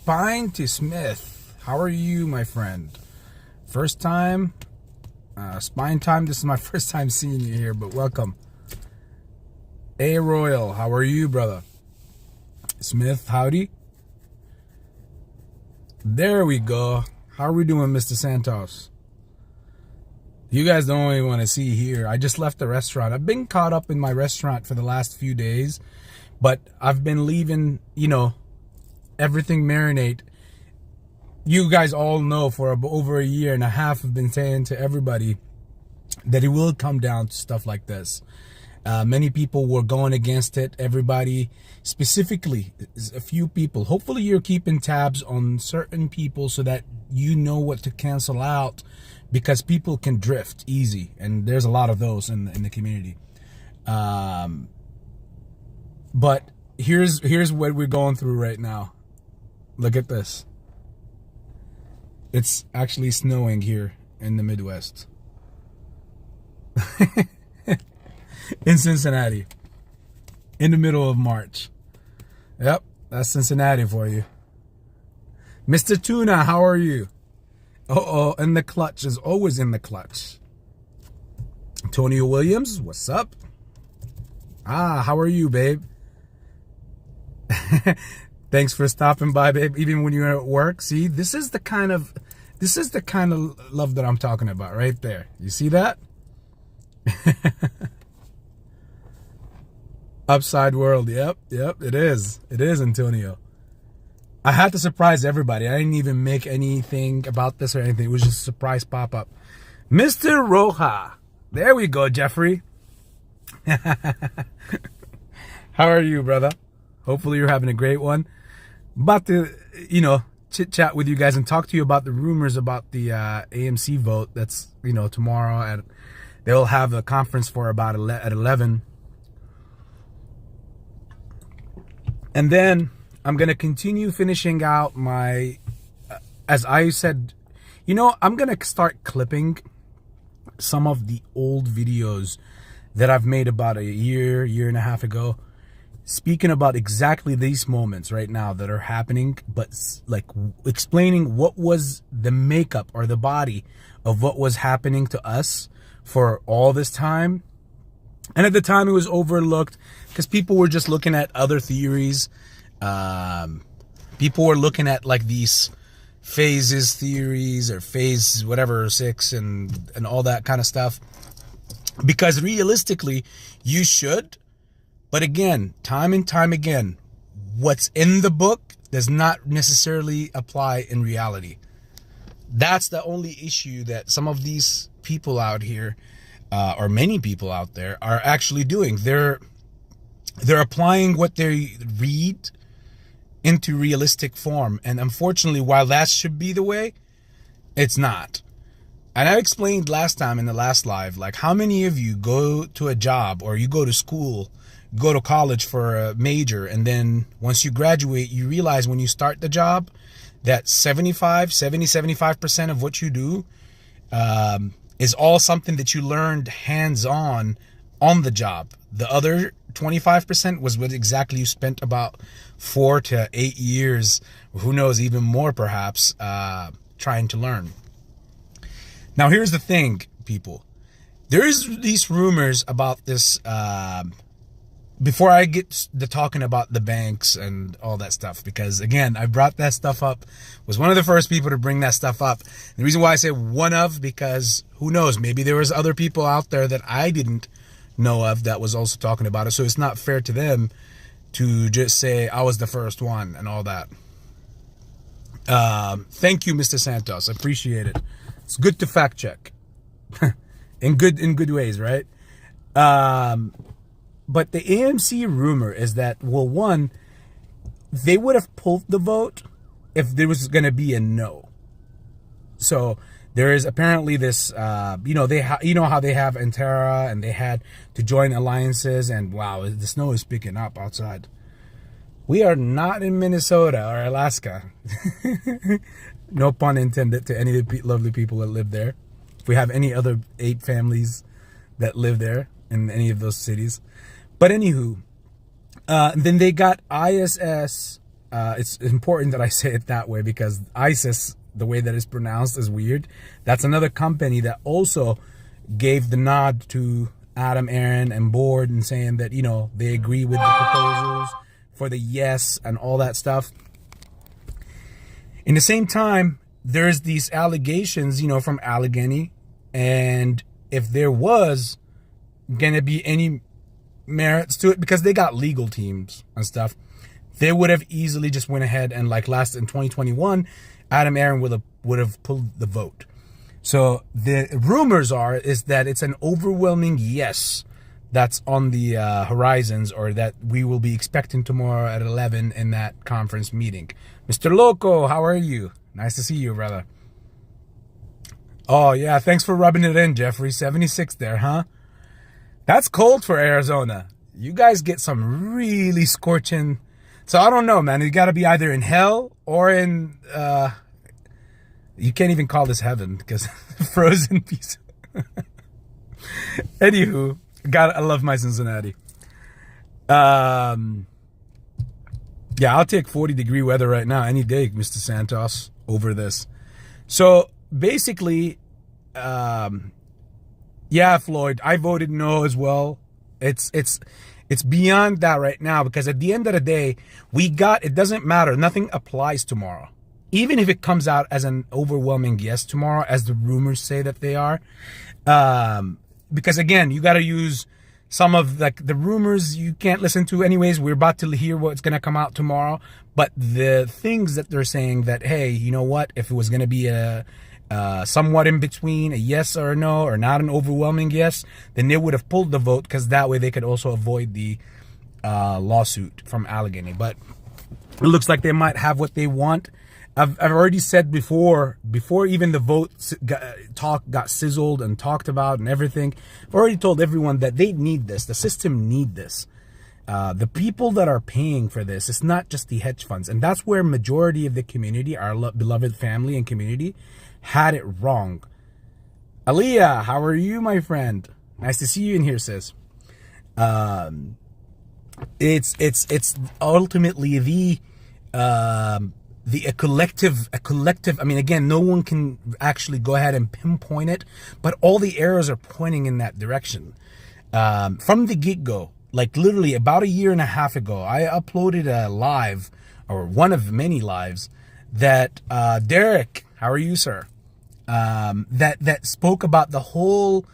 Spine to Smith. How are you, my friend? First time? Spine time. This is my first time seeing you here, but welcome. A Royal, how are you, brother? Smith, howdy. There we go. How are we doing, Mr. Santos? You guys don't even want to see here. I just left the restaurant. I've been caught up in my restaurant for the last few days, but I've been leaving, everything marinate. You guys all know for over a year and a half I've been saying to everybody that it will come down to stuff like this. Many people were going against it. Everybody, specifically a few people. Hopefully you're keeping tabs on certain people so that you know what to cancel out, because people can drift easy, and there's a lot of those in the community. But here's what we're going through right now. Look at this. It's actually snowing here in the Midwest. In Cincinnati. In the middle of March. Yep, that's Cincinnati for you. Mr. Tuna, how are you? And the clutch is always in the clutch. Antonio Williams, what's up? How are you, babe? Thanks for stopping by, babe, even when you're at work. See, this is the kind of love that I'm talking about right there. You see that? Upside world. Yep, it is. It is, Antonio. I had to surprise everybody. I didn't even make anything about this or anything. It was just a surprise pop-up. Mr. Roja. There we go, Jeffrey. How are you, brother? Hopefully you're having a great one. About to, chit-chat with you guys and talk to you about the rumors about the AMC vote. That's, tomorrow. They'll have a conference for about at 11. And then I'm going to continue finishing out my, as I said, I'm going to start clipping some of the old videos that I've made about a year and a half ago, speaking about exactly these moments right now that are happening, but like explaining what was the makeup or the body of what was happening to us for all this time. And at the time it was overlooked because people were just looking at other theories. People were looking at like these phases theories or phase whatever 6 and all that kind of stuff, because realistically you should. But again, time and time again, what's in the book does not necessarily apply in reality. That's the only issue that some of these people out here, or many people out there, are actually doing. They're applying what they read into realistic form. And unfortunately, while that should be the way, it's not. And I explained last time in the last live, like how many of you go to a job or you go to school, go to college for a major, and then once you graduate, you realize when you start the job that 75% of what you do is all something that you learned hands-on on the job. The other 25% was what exactly you spent about 4 to 8 years, who knows, even more perhaps, trying to learn. Now here's the thing, people. There is these rumors about this, before I get to talking about the banks and all that stuff, because again, I brought that stuff up, was one of the first people to bring that stuff up. The reason why I say one of, because who knows, maybe there was other people out there that I didn't know of that was also talking about it. So it's not fair to them to just say I was the first one and all that. Thank you, Mr. Santos. I appreciate it. It's good to fact check in good ways, right? But the AMC rumor is that, well, one, they would have pulled the vote if there was going to be a no. So there is apparently this, how they have Antara, and they had to join alliances, and wow, the snow is picking up outside. We are not in Minnesota or Alaska. No pun intended to any of the lovely people that live there. If we have any other 8 families that live there in any of those cities. But anywho, then they got ISS It's important that I say it that way because ISIS, the way that it's pronounced, is weird. That's another company that also gave the nod to Adam Aaron and board and saying that, you know, they agree with the proposals for the yes and all that stuff. In the same time, there's these allegations, you know, from Allegheny, and if there was gonna be any merits to it, because they got legal teams and stuff, they would have easily just went ahead and, like last in 2021, Adam Aaron would have pulled the vote. So the rumors is that it's an overwhelming yes that's on the horizons, or that we will be expecting tomorrow at 11 in that conference meeting. Mr. Loco, how are you? Nice to see you, brother. Oh, yeah, thanks for rubbing it in, Jeffrey. 76 there, huh? That's cold for Arizona. You guys get some really scorching... So I don't know, man. You got to be either in hell or in... you can't even call this heaven because frozen piece. Anywho, I love my Cincinnati. Yeah, I'll take 40-degree weather right now any day, Mr. Santos, over this. So basically, yeah, Floyd, I voted no as well. It's beyond that right now, because at the end of the day, it doesn't matter. Nothing applies tomorrow. Even if it comes out as an overwhelming yes tomorrow, as the rumors say that they are. Because again, you got to use some of like the rumors you can't listen to anyways. We're about to hear what's going to come out tomorrow. But the things that they're saying that, hey, you know what, if it was going to be a somewhat in between, a yes or a no, or not an overwhelming yes, then they would have pulled the vote, because that way they could also avoid the lawsuit from Allegheny. But it looks like they might have what they want. I've already said before even the vote got sizzled and talked about and everything, I've already told everyone that they need this. The system need this. The people that are paying for this, it's not just the hedge funds. And that's where majority of the community, our beloved family and community, had it wrong. Aliyah, how are you, my friend? Nice to see you in here, sis. It's ultimately a collective, I mean, again, no one can actually go ahead and pinpoint it, but all the arrows are pointing in that direction. From the get-go, like literally about a year and a half ago, I uploaded a live, or one of many lives, that Derek, how are you, sir? That spoke about the whole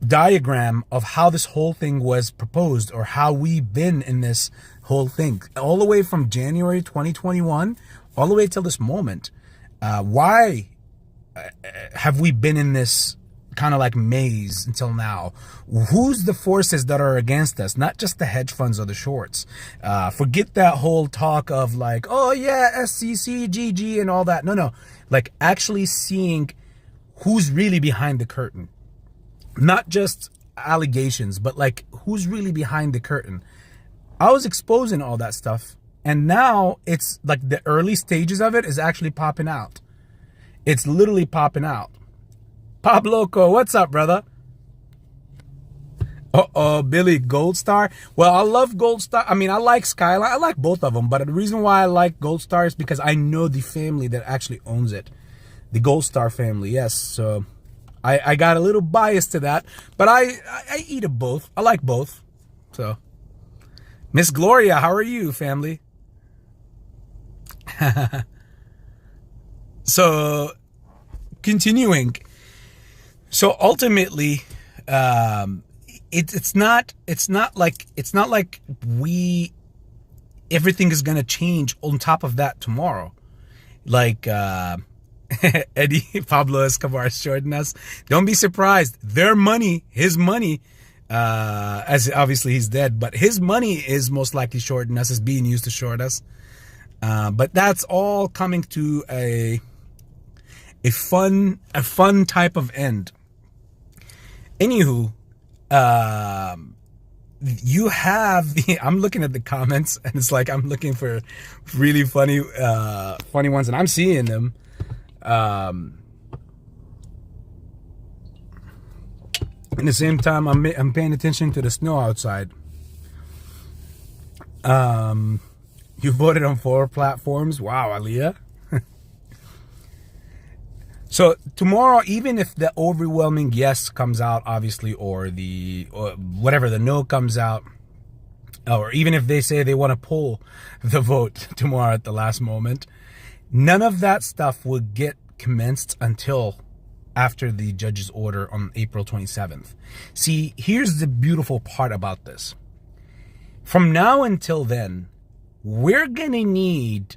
diagram of how this whole thing was proposed, or how we've been in this whole thing all the way from January 2021 all the way till this moment. Why have we been in this kind of like maze until now? Who's the forces that are against us? Not just the hedge funds or the shorts. Forget that whole talk of like, oh yeah, SCC, GG and all that. No, like actually seeing who's really behind the curtain. Not just allegations, but like who's really behind the curtain. I was exposing all that stuff, and now it's like the early stages of it is actually popping out. It's literally popping out. Pop Loco, what's up, brother? Billy, Gold Star. Well, I love Gold Star. I mean, I like Skyline. I like both of them, but the reason why I like Gold Star is because I know the family that actually owns it. The Gold Star family, yes. So I got a little bias to that, but I eat of both. I like both. So Miss Gloria, how are you, family? So continuing. So ultimately, it's not like everything is gonna change on top of that tomorrow. Like Eddie Pablo Escobar shorting us. Don't be surprised. Their money, his money, as obviously he's dead, but his money is most likely shorting us, is being used to short us. But that's all coming to a fun type of end. Anywho, you have I'm looking at the comments, and it's like I'm looking for really funny ones, and I'm seeing them. At the same time, I'm paying attention to the snow outside. You voted on 4 platforms. Wow, Aliyah. So tomorrow, even if the overwhelming yes comes out, obviously, or whatever, the no comes out, or even if they say they want to pull the vote tomorrow at the last moment, none of that stuff will get commenced until after the judge's order on April 27th. See, here's the beautiful part about this. From now until then, we're going to need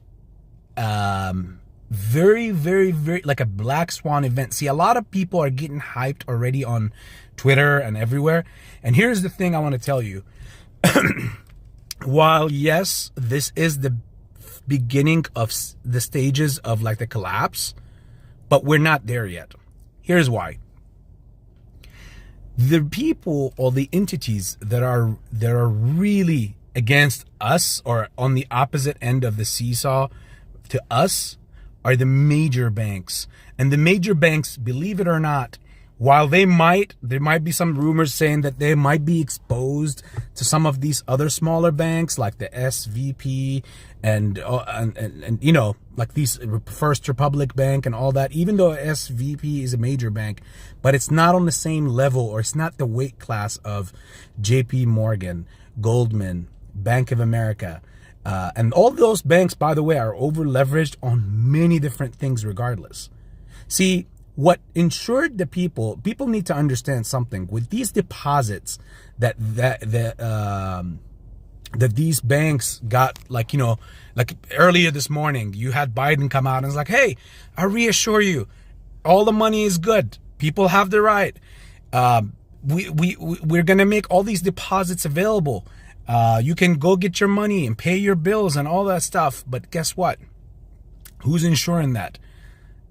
very, very, very, like a black swan event. See, a lot of people are getting hyped already on Twitter and everywhere. And here's the thing I want to tell you. While, yes, this is the beginning of the stages of like the collapse, but we're not there yet. Here's why. The people or the entities that are really against us or on the opposite end of the seesaw to us are the major banks. And the major banks, believe it or not, while there might be some rumors saying that they might be exposed to some of these other smaller banks like the SVP and you know, like these First Republic Bank and all that, even though SVP is a major bank, but it's not on the same level, or it's not the weight class of JP Morgan, Goldman, Bank of America. And all those banks, by the way, are over leveraged on many different things regardless. See, what insured the people need to understand something. With these deposits that these banks got, like, you know, like earlier this morning, you had Biden come out and was like, hey, I reassure you, all the money is good. People have the right. We're going to make all these deposits available. You can go get your money and pay your bills and all that stuff. But guess what? Who's insuring that?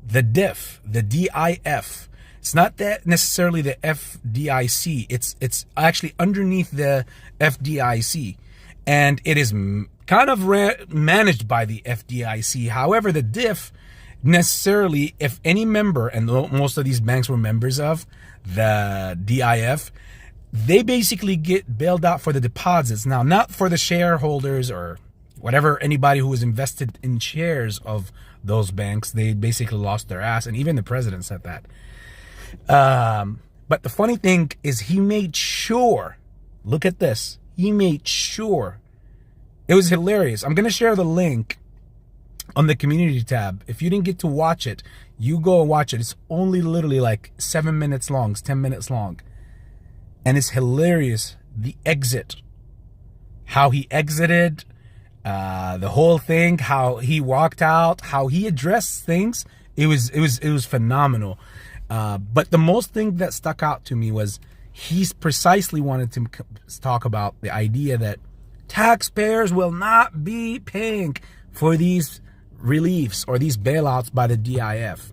The DIF, the DIF. It's not that necessarily the FDIC. It's actually underneath the FDIC. And it is kind of managed by the FDIC. However, the DIF necessarily, if any member, and most of these banks were members of the DIF, they basically get bailed out for the deposits. Now, not for the shareholders or whatever, anybody who was invested in shares of those banks. They basically lost their ass. And even the president said that. But the funny thing is he made sure, look at this, he made sure, it was hilarious. I'm going to share the link on the community tab. If you didn't get to watch it, you go and watch it. It's only literally like 7 minutes long, it's 10 minutes long. And it's hilarious, the exit, how he exited, the whole thing, how he walked out, how he addressed things. It was phenomenal. But the most thing that stuck out to me was he's precisely wanted to talk about the idea that taxpayers will not be paying for these reliefs or these bailouts by the DIF.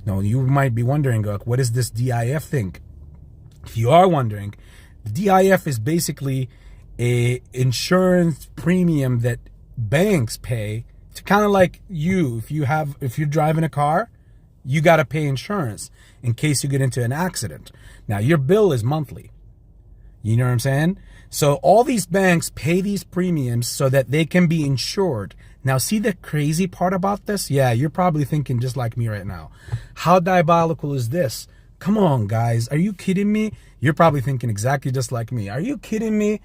Now, you might be wondering, like, what is this DIF thing? If you are wondering, the DIF is basically a insurance premium that banks pay to kind of like you. If you're driving a car, you got to pay insurance in case you get into an accident. Now, your bill is monthly. You know what I'm saying? So all these banks pay these premiums so that they can be insured. Now, see the crazy part about this? Yeah, you're probably thinking just like me right now. How diabolical is this? Come on, guys. Are you kidding me? You're probably thinking exactly just like me. Are you kidding me?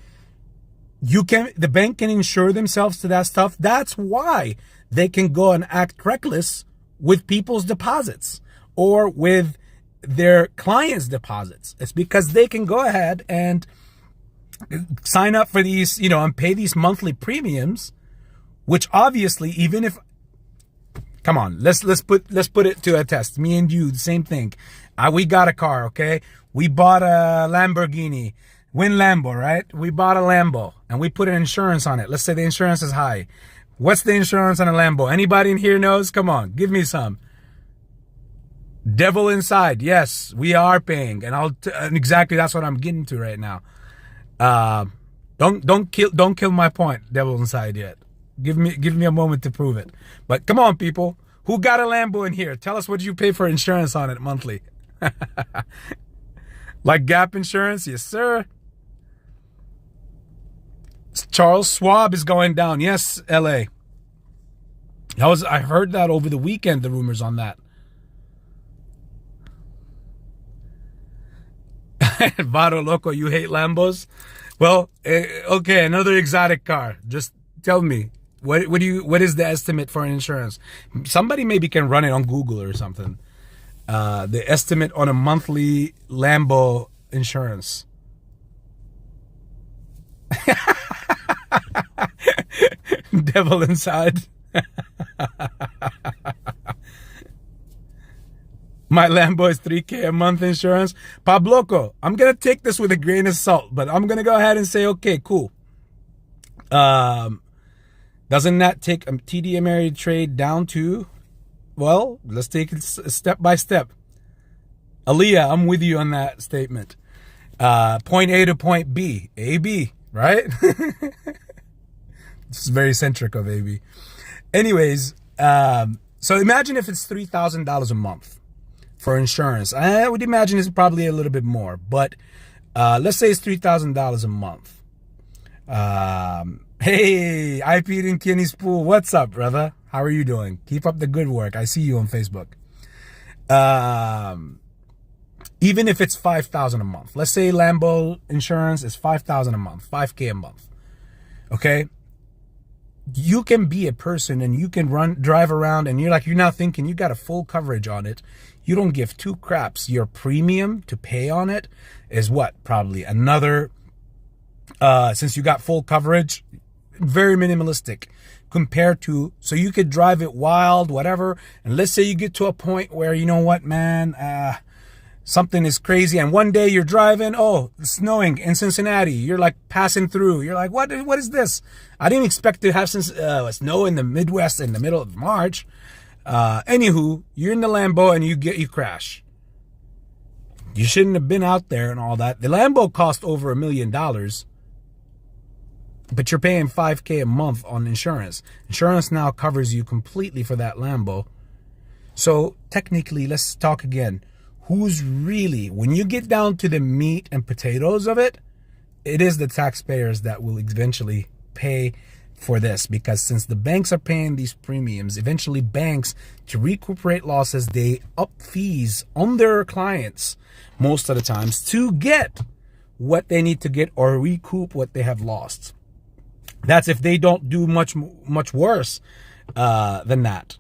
The bank can insure themselves to that stuff. That's why they can go and act reckless with people's deposits or with their clients' deposits. It's because they can go ahead and sign up for these, you know, and pay these monthly premiums, which obviously, even if, come on, let's put it to a test. Me and you, the same thing. We got a car, okay? We bought a Lamborghini. Win Lambo, right? We bought a Lambo and we put an insurance on it. Let's say the insurance is high. What's the insurance on a Lambo? Anybody in here knows? Come on, give me some. Devil inside. Yes, we are paying, and exactly that's what I'm getting to right now. Don't kill my point, devil inside yet. Give me a moment to prove it. But come on, people, who got a Lambo in here? Tell us what you pay for insurance on it monthly. Like Gap Insurance, yes sir. Charles Schwab is going down. Yes, LA. I heard that over the weekend, the rumors on that. Vado Loco, you hate Lambos? Well, okay, another exotic car. Just tell me, what is the estimate for insurance? Somebody maybe can run it on Google or something. The estimate on a monthly Lambo insurance. Devil inside. My Lambo is $3,000 a month insurance. Pabloco, I'm going to take this with a grain of salt, but I'm going to go ahead and say, okay, cool. Doesn't that take a TD Ameritrade down to, well, let's take it step by step. Aaliyah, I'm with you on that statement. Point A to point B. AB, right? This is very centric of AB. Anyways, so imagine if it's $3,000 a month for insurance. I would imagine it's probably a little bit more, but let's say it's $3,000 a month. Hey, I peed in Kenny's pool. What's up, brother? How are you doing? Keep up the good work. I see you on Facebook. Even if it's $5,000 a month, let's say Lambo insurance is $5,000 a month, $5,000 a month. Okay. You can be a person and you can drive around and you're now thinking you got a full coverage on it. You don't give two craps. Your premium to pay on it is what? Probably another, since you got full coverage, very minimalistic compared to, so you could drive it wild, whatever. And let's say you get to a point where, you know what, man, something is crazy. And one day you're driving, oh, it's snowing in Cincinnati. You're like passing through. You're like, what is this? I didn't expect to have snow in the Midwest in the middle of March. Anywho, you're in the Lambo and you crash. You shouldn't have been out there and all that. The Lambo cost over $1 million, but you're paying $5,000 a month on insurance. Insurance now covers you completely for that Lambo. So technically, let's talk again. Who's really, when you get down to the meat and potatoes of it, it is the taxpayers that will eventually pay for this, because since the banks are paying these premiums, eventually banks, to recuperate losses, they up fees on their clients most of the times to get what they need to get or recoup what they have lost. That's if they don't do much worse than that.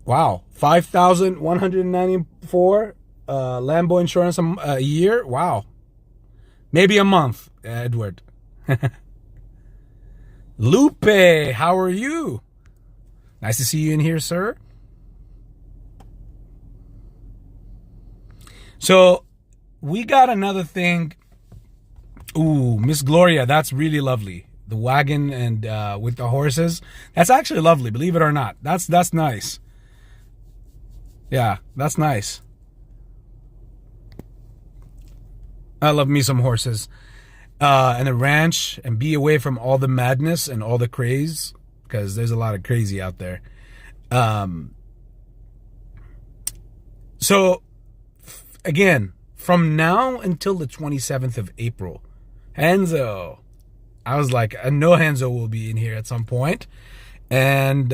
Wow, 5,194 Lambo insurance a year. Wow, maybe a month, Edward. Lupe, how are you? Nice to see you in here, sir. So we got another thing. Ooh, Miss Gloria, that's really lovely. The wagon and with the horses. That's actually lovely, believe it or not. That's nice. Yeah, that's nice. I love me some horses. And a ranch, and be away from all the madness and all the craze, because there's a lot of crazy out there. So, again, from now until the 27th of April, Hanzo. I was like, I know Hanzo will be in here at some point. And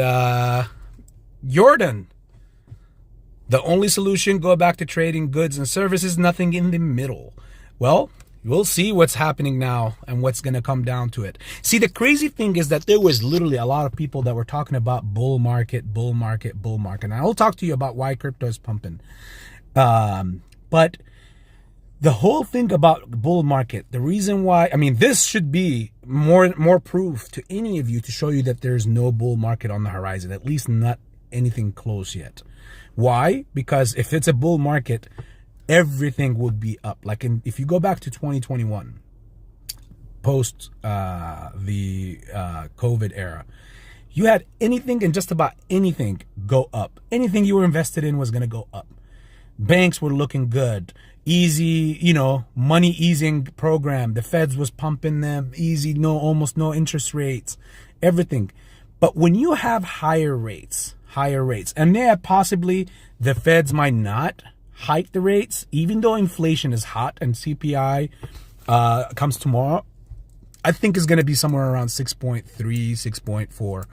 Jordan. The only solution, go back to trading goods and services, nothing in the middle. Well, we'll see what's happening now and what's going to come down to it. See, the crazy thing is that there was literally a lot of people that were talking about bull market, bull market, bull market. And I'll talk to you about why crypto is pumping. But the whole thing about bull market, the reason why, I mean, this should be more proof to any of you to show you that there's no bull market on the horizon, at least not anything close yet. Why? Because if it's a bull market, everything would be up. Like if you go back to 2021, post the COVID era, you had anything and just about anything go up. Anything you were invested in was going to go up. Banks were looking good. Easy, money easing program. The Feds was pumping them easy, almost no interest rates, everything. But when you have higher rates, and possibly the Feds might not hike the rates, even though inflation is hot and CPI comes tomorrow, I think is going to be somewhere around 6.3, 6.4,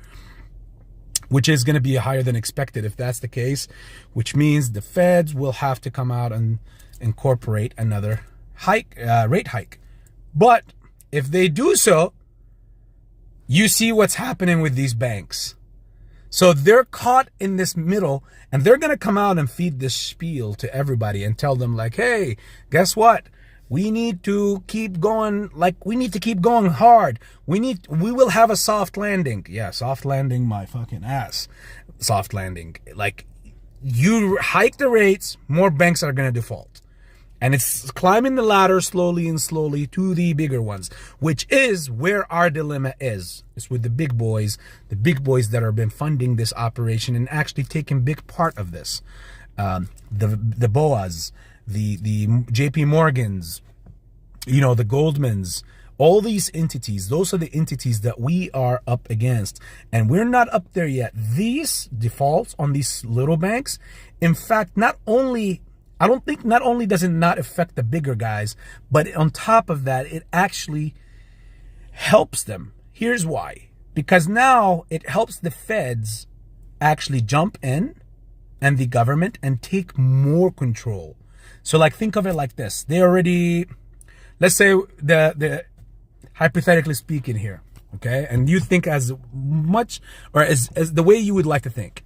which is going to be higher than expected if that's the case, which means the Feds will have to come out and incorporate another rate hike. But if they do so, you see what's happening with these banks. So they're caught in this middle, and they're going to come out and feed this spiel to everybody and tell them like, hey, guess what? We need to keep going, we need to keep going hard. We will have a soft landing. Yeah, soft landing my fucking ass. Soft landing. Like, you hike the rates, more banks are going to default. And it's climbing the ladder slowly and slowly to the bigger ones, which is where our dilemma is. It's with the big boys that have been funding this operation and actually taking big part of this. The BOAs, the JP Morgans, the Goldmans, all these entities, those are the entities that we are up against. And we're not up there yet. These defaults on these little banks, in fact, not only does it not affect the bigger guys, but on top of that, it actually helps them. Here's why. Because now it helps the Feds actually jump in and the government and take more control. So think of it like this. They already, let's say the hypothetically speaking here, okay? And you think as much or as the way you would like to think.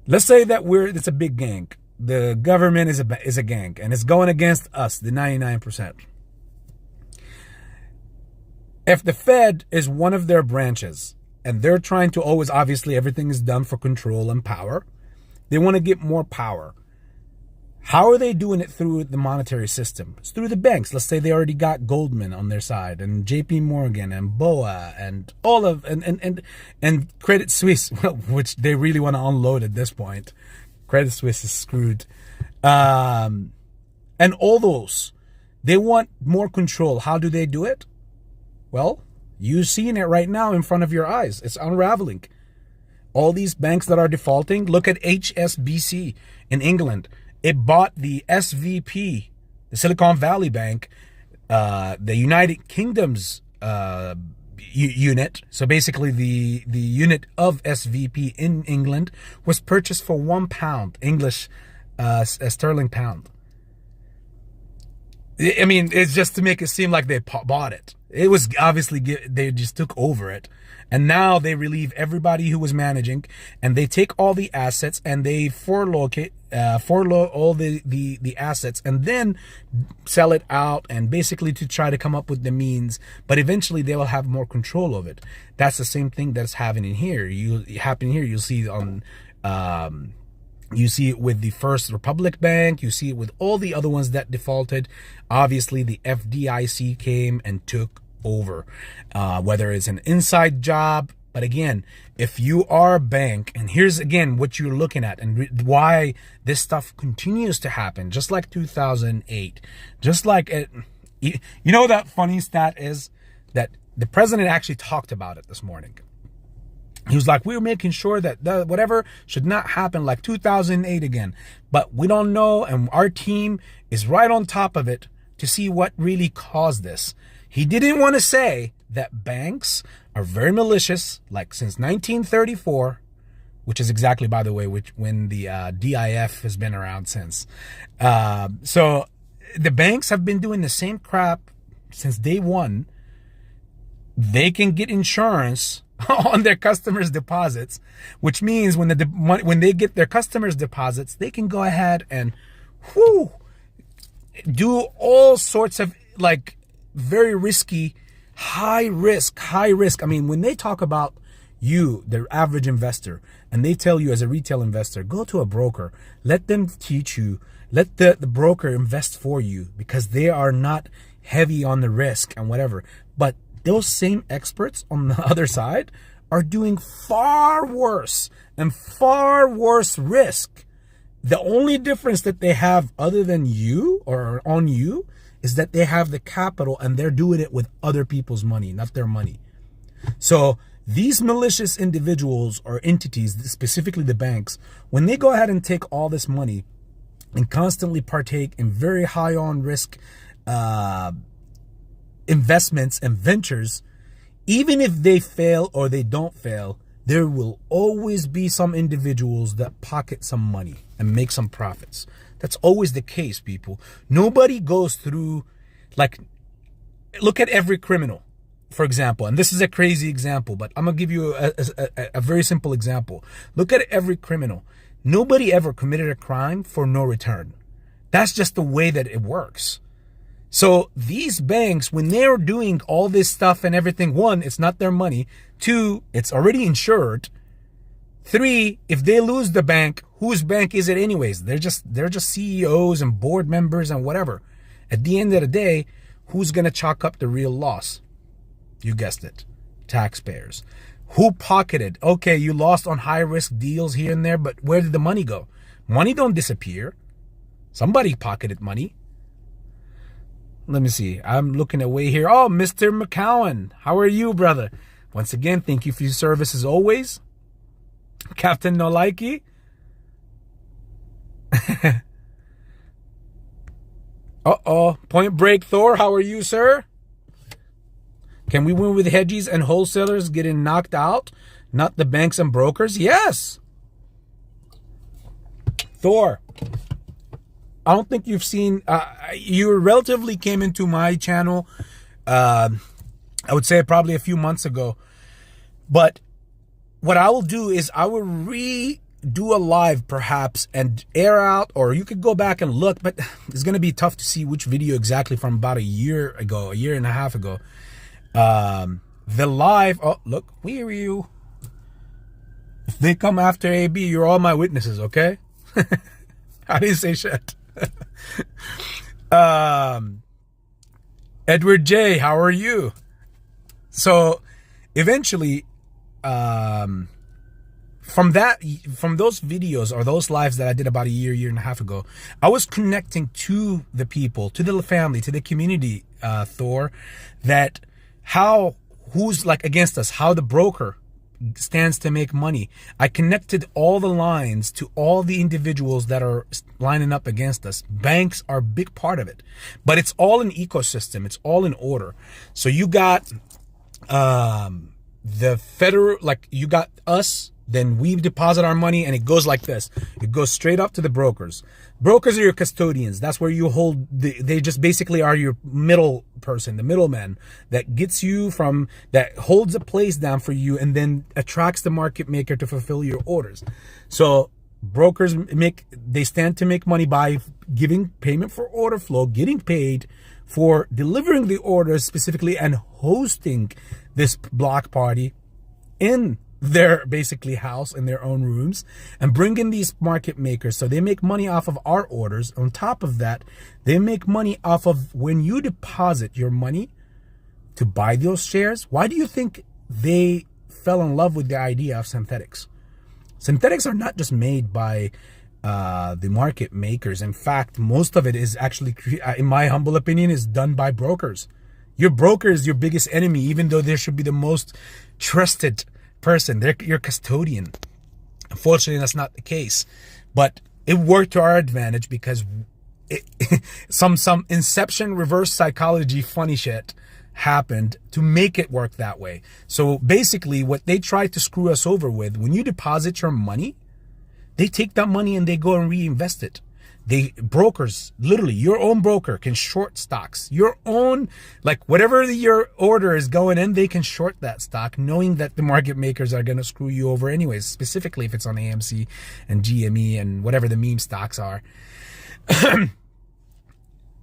Let's say that it's a big gang. The government is a gang and it's going against us, the 99%. If the Fed is one of their branches and they're trying to always, obviously everything is done for control and power. They want to get more power. How are they doing it through the monetary system? It's through the banks. Let's say they already got Goldman on their side and JP Morgan and BOA and all of and Credit Suisse, which they really want to unload at this point. Credit Suisse is screwed. And all those, they want more control. How do they do it? Well, you're seeing it right now in front of your eyes. It's unraveling. All these banks that are defaulting, look at HSBC in England. It bought the SVP, the Silicon Valley Bank, the United Kingdom's unit. So basically the unit of SVP in England was purchased for £1 English sterling pound. I mean, it's just to make it seem like they bought it. It was obviously they just took over it. And now they relieve everybody who was managing, and they take all the assets and they forload all the assets and then sell it out, and basically to try to come up with the means. But eventually they will have more control of it. That's the same thing that's happening here. You'll see on you see it with the First Republic Bank. You see it with all the other ones that defaulted. Obviously, the FDIC came and took over, whether it's an inside job. But again, if you are a bank, and here's again what you're looking at and why this stuff continues to happen, just like 2008, just like it, that funny stat is that the president actually talked about it this morning. He was like, we're making sure that whatever should not happen like 2008 again. But we don't know, and our team is right on top of it to see what really caused this. He didn't want to say that banks are very malicious, like since 1934, which is exactly, by the way, when the DIF has been around since. So the banks have been doing the same crap since day one. They can get insurance on their customers' deposits, which means when they get their customers' deposits, they can go ahead and do all sorts of very risky, high risk. I mean, when they talk about you, the average investor, and they tell you as a retail investor, go to a broker, let them teach you, let the broker invest for you, because they are not heavy on the risk and whatever. But those same experts on the other side are doing far worse and far worse risk. The only difference that they have other than you or on you is that they have the capital and they're doing it with other people's money, not their money. So these malicious individuals or entities, specifically the banks, when they go ahead and take all this money and constantly partake in very high on risk investments and ventures, even if they fail or they don't fail, there will always be some individuals that pocket some money and make some profits. That's always the case, people. Nobody goes through, like, look at every criminal, for example. And this is a crazy example, but I'm going to give you a very simple example. Look at every criminal. Nobody ever committed a crime for no return. That's just the way that it works. So these banks, when they're doing all this stuff and everything, one, it's not their money. Two, it's already insured. Three, if they lose the bank, whose bank is it anyways? They're just CEOs and board members and whatever. At the end of the day, who's going to chalk up the real loss? You guessed it. Taxpayers. Who pocketed? Okay, you lost on high risk deals here and there, but where did the money go? Money don't disappear. Somebody pocketed money. Let me see. I'm looking away here. Oh, Mr. McCowan. How are you, brother? Once again, thank you for your service as always. Captain Nolaiki. Uh-oh. Point Break Thor. How are you, sir? Can we win with hedgies and wholesalers getting knocked out? Not the banks and brokers? Yes. Thor. I don't think you've seen, you relatively came into my channel, I would say probably a few months ago. But what I will do is I will redo a live perhaps and air out, or you could go back and look, but it's going to be tough to see which video exactly from about a year ago, a year and a half ago. The live, oh, look, where are you? If they come after AB, you're all my witnesses, okay? I didn't say shit. Edward J, how are you? So eventually, from those videos or those lives that I did about a year and a half ago, I was connecting to the people, to the family, to the community, Thor, that who's like against us, how the broker stands to make money. I connected all the lines to all the individuals that are lining up against us. Banks are a big part of it, but it's all an ecosystem. It's all in order. So you got the federal, like you got us, then we deposit our money and it goes like this. It goes straight up to the brokers. Brokers are your custodians. That's where you hold, they just basically are your middle person, the middleman that gets you from, that holds a place down for you and then attracts the market maker to fulfill your orders. So brokers they stand to make money by giving payment for order flow, getting paid for delivering the orders specifically and hosting this block party in their basically house in their own rooms and bring in these market makers. So they make money off of our orders. On top of that, they make money off of when you deposit your money to buy those shares. Why do you think they fell in love with the idea of synthetics? Synthetics are not just made by the market makers. In fact, most of it is actually, in my humble opinion, is done by brokers. Your broker is your biggest enemy, even though there should be the most trusted person. They're your custodian. Unfortunately, that's not the case, but it worked to our advantage because some inception reverse psychology funny shit happened to make it work that way. So basically what they tried to screw us over with, when you deposit your money, they take that money and they go and reinvest it. Brokers, literally your own broker can short stocks, your own, like whatever your order is going in, they can short that stock knowing that the market makers are going to screw you over anyways, specifically if it's on AMC and GME and whatever the meme stocks are.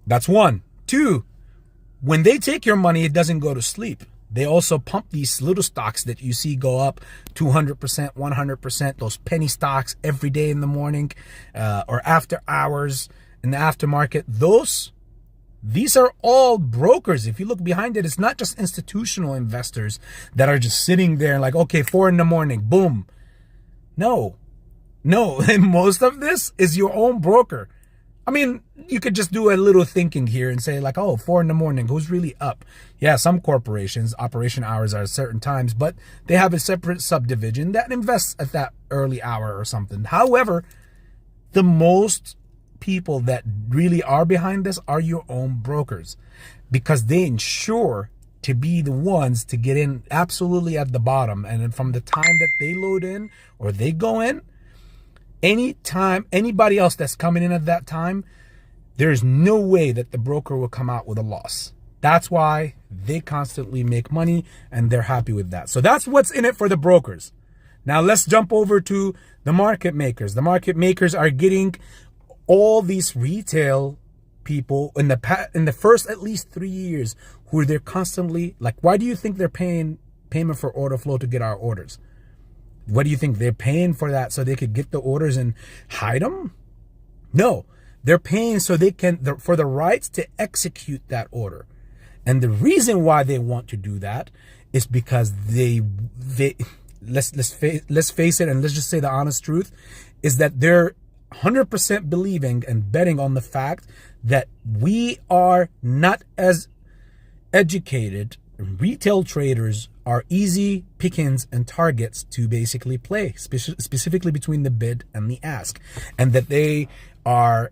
That's one. Two, when they take your money, it doesn't go to sleep. They also pump these little stocks that you see go up 200%, 100%, those penny stocks every day in the morning or after hours in the aftermarket. These are all brokers. If you look behind it, it's not just institutional investors that are just sitting there like, okay, 4 a.m, boom. No. And most of this is your own broker. I mean, you could just do a little thinking here and say like, oh, 4 a.m, who's really up? Yeah, some corporations, operation hours are at certain times, but they have a separate subdivision that invests at that early hour or something. However, the most people that really are behind this are your own brokers, because they ensure to be the ones to get in absolutely at the bottom. And then from the time that they load in or they go in, anytime anybody else that's coming in at that time, there's no way that the broker will come out with a loss. That's why they constantly make money and they're happy with that. So that's what's in it for the brokers. Now let's jump over to the market makers. The market makers are getting all these retail people in the first at least 3 years who they're constantly like, why do you think they're paying payment for order flow to get our orders? What do you think? They're paying for that so they could get the orders and hide them? No, they're paying so they can, for the rights to execute that order. And the reason why they want to do that is because let's face it, and let's just say the honest truth, is that they're 100% believing and betting on the fact that we are not as educated. Retail traders are easy pickings and targets to basically play, specifically between the bid and the ask, and that they are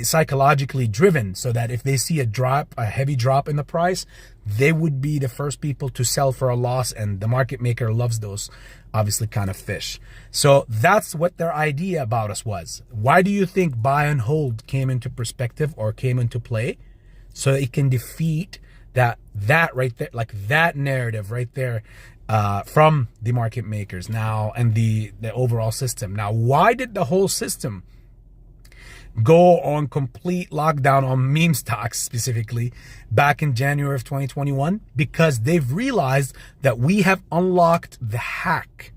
psychologically driven, so that if they see a heavy drop in the price, they would be the first people to sell for a loss. And the market maker loves those obviously kind of fish. So that's what their idea about us was. Why do you think buy and hold came into perspective or came into play? So it can defeat that right there, like that narrative right there, from the market makers now and the overall system. Now, why did the whole system go on complete lockdown on meme stocks specifically back in January of 2021? Because they've realized that we have unlocked the hack.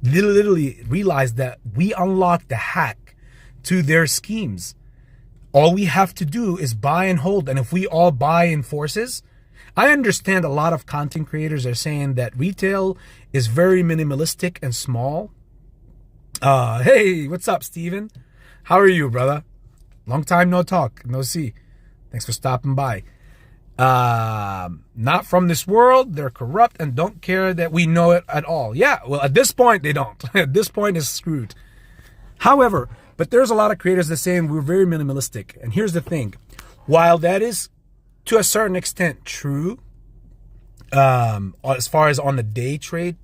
They literally realized that we unlocked the hack to their schemes. All we have to do is buy and hold. And if we all buy in forces, I understand a lot of content creators are saying that retail is very minimalistic and small. Hey, what's up, Steven? How are you, brother? Long time no talk, no see. Thanks for stopping by. Not from this world. They're corrupt and don't care that we know it at all. Yeah, well, at this point, they don't. At this point, it's screwed. However, but there's a lot of creators that saying we're very minimalistic. And here's the thing. While that is to a certain extent true, as far as on the day trade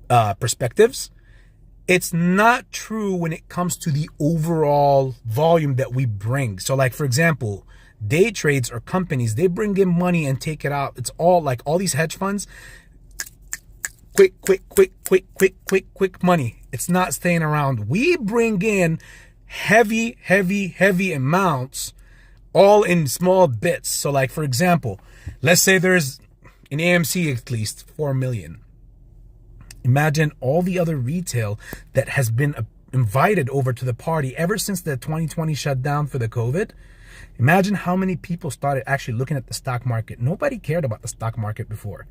perspectives, it's not true when it comes to the overall volume that we bring. So like, for example, day trades or companies, they bring in money and take it out. It's all like all these hedge funds, quick money. It's not staying around. We bring in heavy amounts, all in small bits. So like, for example, let's say there's in AMC at least 4 million. Imagine all the other retail that has been invited over to the party ever since the 2020 shutdown for the COVID. Imagine how many people started actually looking at the stock market. Nobody cared about the stock market before.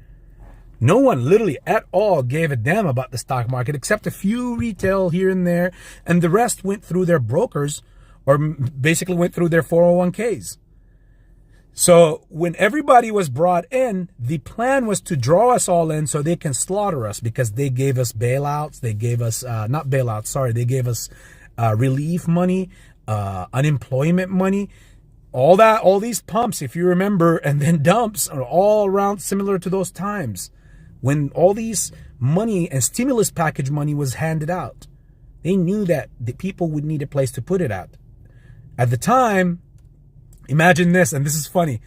No one literally at all gave a damn about the stock market except a few retail here and there. And the rest went through their brokers or basically went through their 401ks. So when everybody was brought in, the plan was to draw us all in so they can slaughter us, because they gave us bailouts. They gave us, not bailouts, sorry. They gave us relief money, unemployment money, all that, all these pumps, if you remember, and then dumps are all around similar to those times when all these money and stimulus package money was handed out. They knew that the people would need a place to put it at. At the time, imagine this, and this is funny.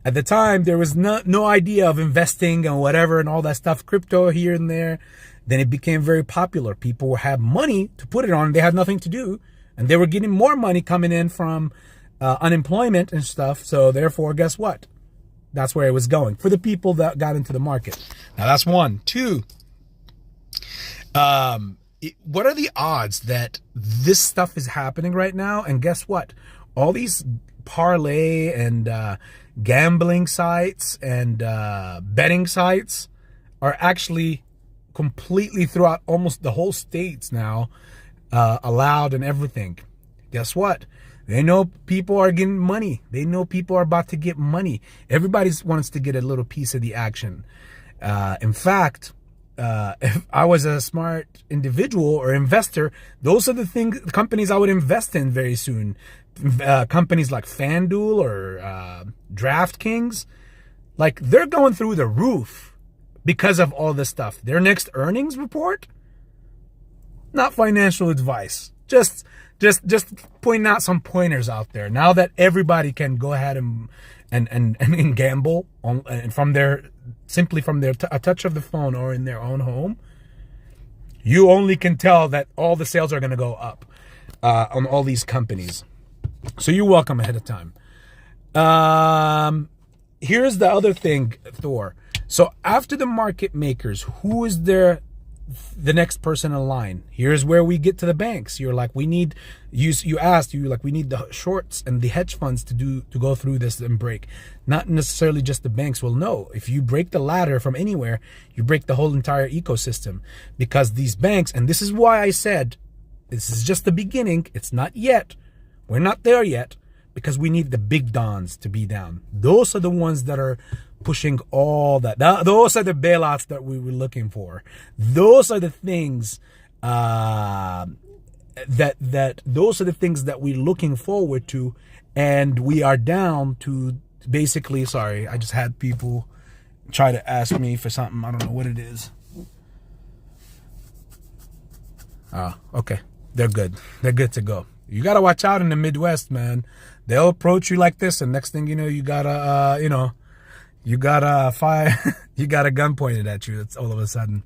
At the time, there was no idea of investing and whatever and all that stuff, crypto here and there. Then it became very popular. People had money to put it on. They had nothing to do. And they were getting more money coming in from unemployment and stuff. So therefore, guess what? That's where it was going for the people that got into the market. Now, that's one. Two, what are the odds that this stuff is happening right now? And guess what? All these parlay and gambling sites and betting sites are actually completely throughout almost the whole states now allowed and everything. Guess what? They know people are getting money. They know people are about to get money. Everybody wants to get a little piece of the action. In fact, if I was a smart individual or investor, those are the companies I would invest in very soon. Companies like FanDuel or DraftKings, like they're going through the roof because of all this stuff. Their next earnings report, not financial advice, just pointing out some pointers out there. Now that everybody can go ahead and gamble on, and from their a touch of the phone or in their own home, you only can tell that all the sales are going to go up on all these companies. So you're welcome ahead of time. Here's the other thing, Thor. So after the market makers, who is the next person in line? Here's where we get to the banks. You're like, we need we need the shorts and the hedge funds to go through this and break. Not necessarily just the banks. Well, no, if you break the ladder from anywhere, you break the whole entire ecosystem, because these banks, and this is why I said this is just the beginning. It's not yet. We're not there yet, because we need the big dons to be down. Those are the ones that are pushing all that. Those are the bailouts that we were looking for. Those are the things those are the things that we're looking forward to, and we are down to basically. Sorry, I just had people try to ask me for something. I don't know what it is. Okay, they're good. They're good to go. You gotta watch out in the Midwest, man. They'll approach you like this, and next thing you know, you gotta, you gotta fire, you got a gun pointed at you. That's all of a sudden.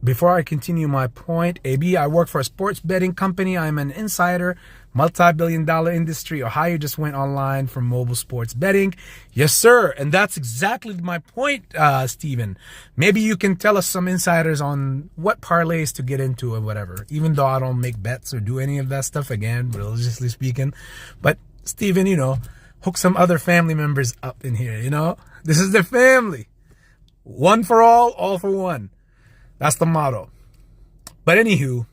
Before I continue my point, AB, I work for a sports betting company. I'm an insider, multi-billion-dollar industry. Ohio just went online for mobile sports betting. Yes, sir. And that's exactly my point, Steven. Maybe you can tell us some insiders on what parlays to get into or whatever, even though I don't make bets or do any of that stuff, again, religiously speaking. But, Steven, hook some other family members up in here, This is the family. One for all for one. That's the motto. But anywho,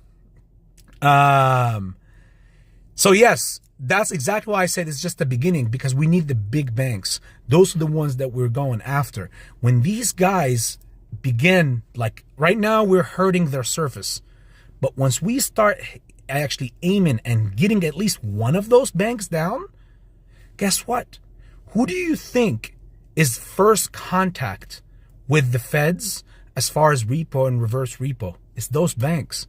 so yes, that's exactly why I said it's just the beginning, because we need the big banks. Those are the ones that we're going after. When these guys begin, like right now, we're hurting their surface. But once we start actually aiming and getting at least one of those banks down, guess what? Who do you think is first contact with the feds as far as repo and reverse repo? It's those banks.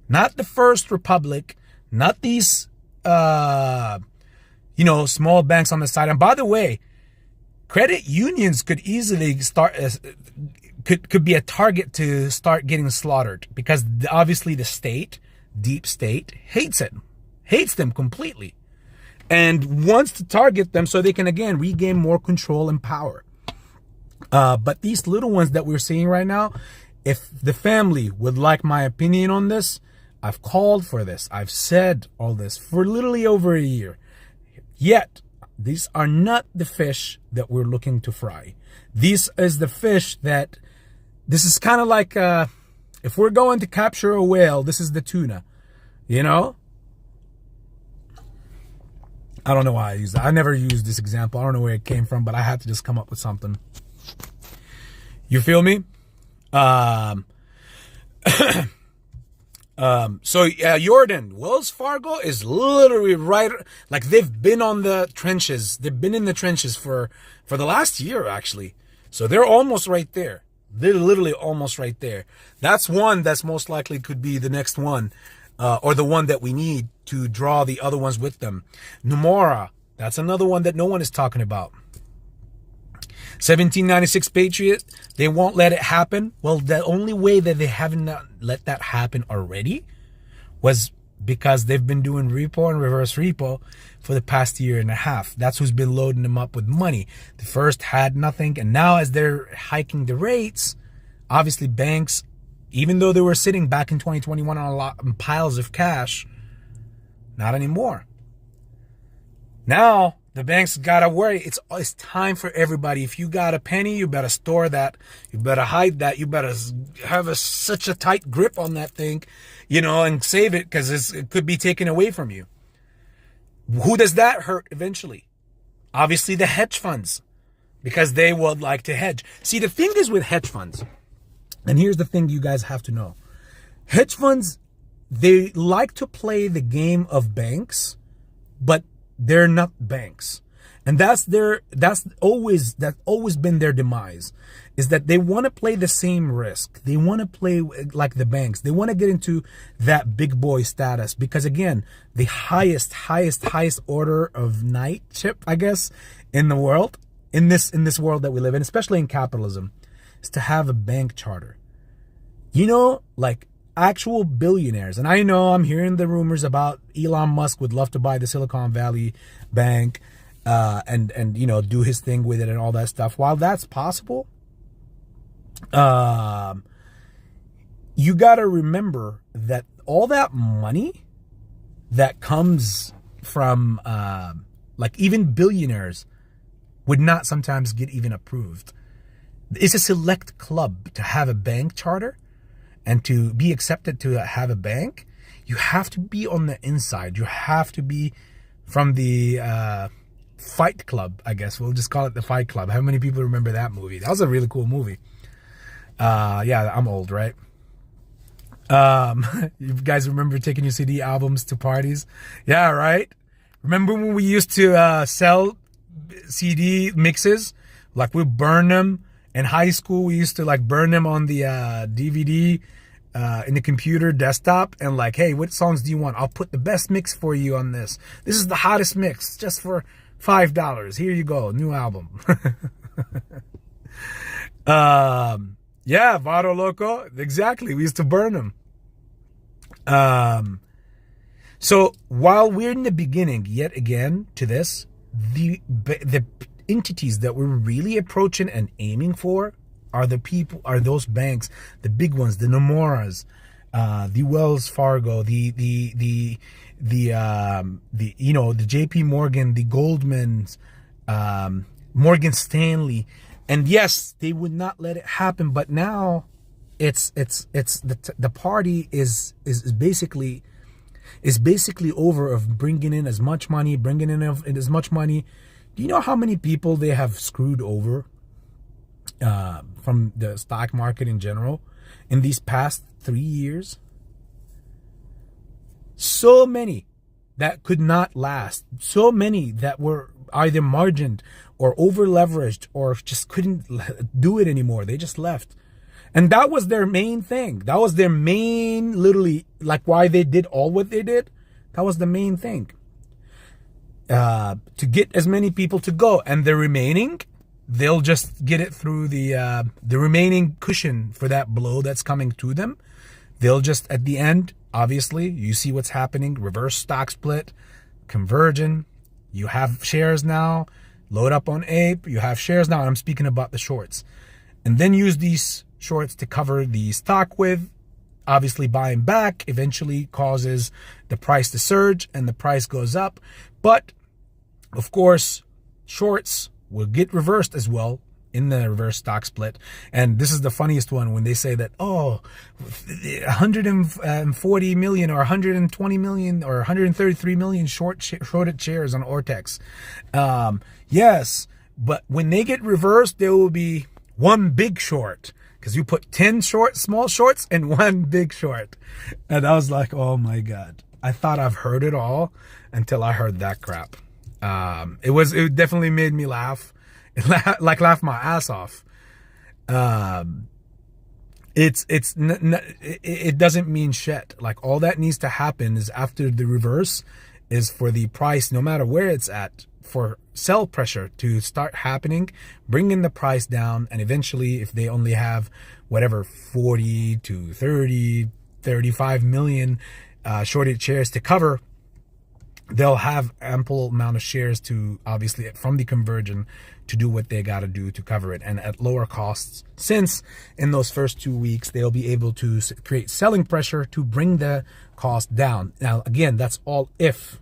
Not the First Republic, not these, small banks on the side. And by the way, credit unions could easily could be a target to start getting slaughtered, because obviously the state, deep state, hates them completely, and wants to target them so they can, again, regain more control and power. But these little ones that we're seeing right now, if the family would like my opinion on this, I've called for this. I've said all this for literally over a year. Yet, these are not the fish that we're looking to fry. This is the fish this is kind of like, if we're going to capture a whale, this is the tuna, I don't know why I use that. I never used this example. I don't know where it came from, but I had to just come up with something. You feel me? Jordan, Wells Fargo is literally right, like they've been on the trenches. They've been in the trenches for the last year, actually. So they're almost right there. They're literally almost right there. That's one that's most likely could be the next one, or the one that we need to draw the other ones with them. Nomura, that's another one that no one is talking about. 1796 Patriot, they won't let it happen. Well, the only way that they haven't let that happen already was because they've been doing repo and reverse repo for the past year and a half. That's who's been loading them up with money. The first had nothing, and now as they're hiking the rates, obviously banks, even though they were sitting back in 2021 on piles of cash, not anymore. Now the banks gotta worry. It's time for everybody. If you got a penny, you better store that. You better hide that. You better have such a tight grip on that thing, and save it, because it could be taken away from you. Who does that hurt eventually? Obviously the hedge funds. because they would like to hedge. See, the thing is with hedge funds, and here's the thing you guys have to know. Hedge funds, they like to play the game of banks, but they're not banks. And that's always been their demise, is that they want to play the same risk. They want to play like the banks. They want to get into that big boy status because, again, the highest order of knightship, I guess, in the world, in this world that we live in, especially in capitalism, is to have a bank charter. You know, like actual billionaires. And I know I'm hearing the rumors about Elon Musk would love to buy the Silicon Valley Bank, and you know, do his thing with it and all that stuff. While that's possible, you got to remember that all that money that comes from like even billionaires would not sometimes get even approved. It's a select club to have a bank charter, and to be accepted to have a bank, you have to be on the inside. You have to be from the Fight Club, I guess. We'll just call it the Fight Club. How many people remember that movie? That was a really cool movie. Yeah, I'm old, right? You guys remember taking your CD albums to parties? Yeah, right? Remember when we used to sell CD mixes? Like we burn them. In high school, we used to like burn them on the DVD in the computer desktop and like, hey, what songs do you want? I'll put the best mix for you on this. This is the hottest mix just for $5. Here you go, new album. Yeah, Vado Loco. Exactly. We used to burn them. So while we're in the beginning, yet again, to this, the entities that we're really approaching and aiming for are those banks, the big ones, the Nomoras, the Wells Fargo, the JP Morgan, the Goldmans, Morgan Stanley. And yes, they would not let it happen, but now it's the party is basically over of bringing in as much money. Do you know how many people they have screwed over from the stock market in general in these past 3 years? So many that could not last. So many that were either margined or over leveraged or just couldn't do it anymore. They just left. And that was their main thing. That was their main, literally, like why they did all what they did. That was the main thing. To get as many people to go, and the remaining, they'll just get it through the remaining cushion for that blow that's coming to them. They'll just, at the end, obviously, you see what's happening, reverse stock split, conversion, you have shares now, load up on Ape, you have shares now, and I'm speaking about the shorts. And then use these shorts to cover the stock with, obviously buying back eventually causes the price to surge and the price goes up. But of course, shorts will get reversed as well in the reverse stock split. And this is the funniest one when they say that, 140 million or 120 million or 133 million shorted shares on Ortex. Yes, but when they get reversed, there will be one big short, because you put 10 small shorts and one big short. And I was like, oh my God. I thought I've heard it all until I heard that crap. It definitely made me laugh. Laugh my ass off. It doesn't mean shit. Like, all that needs to happen is after the reverse is for the price, no matter where it's at, for sell pressure to start happening, bringing the price down, and eventually, if they only have whatever 40 to 30, 35 million shorted shares to cover, they'll have ample amount of shares to, obviously, from the conversion, to do what they got to do to cover it, and at lower costs, since in those first 2 weeks they'll be able to create selling pressure to bring the cost down. Now again, that's all if,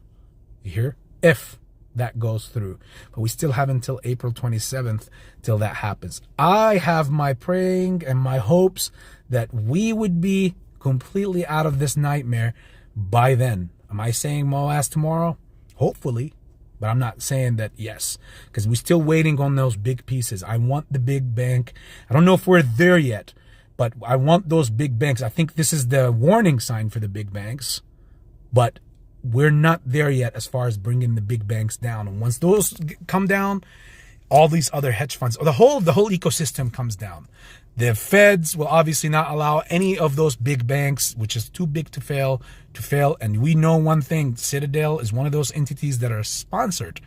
you hear, if that goes through, but we still have until April 27th till that happens. I have my praying and my hopes that we would be completely out of this nightmare by then. Am I saying Moaz tomorrow? Hopefully. but I'm not saying that yes, because we're still waiting on those big pieces. I want the big bank. I don't know if we're there yet, but I want those big banks. I think this is the warning sign for the big banks, but we're not there yet as far as bringing the big banks down. And once those come down, all these other hedge funds, or the whole ecosystem comes down. The feds will obviously not allow any of those big banks, which is too big to fail. And we know one thing: Citadel is one of those entities that are sponsored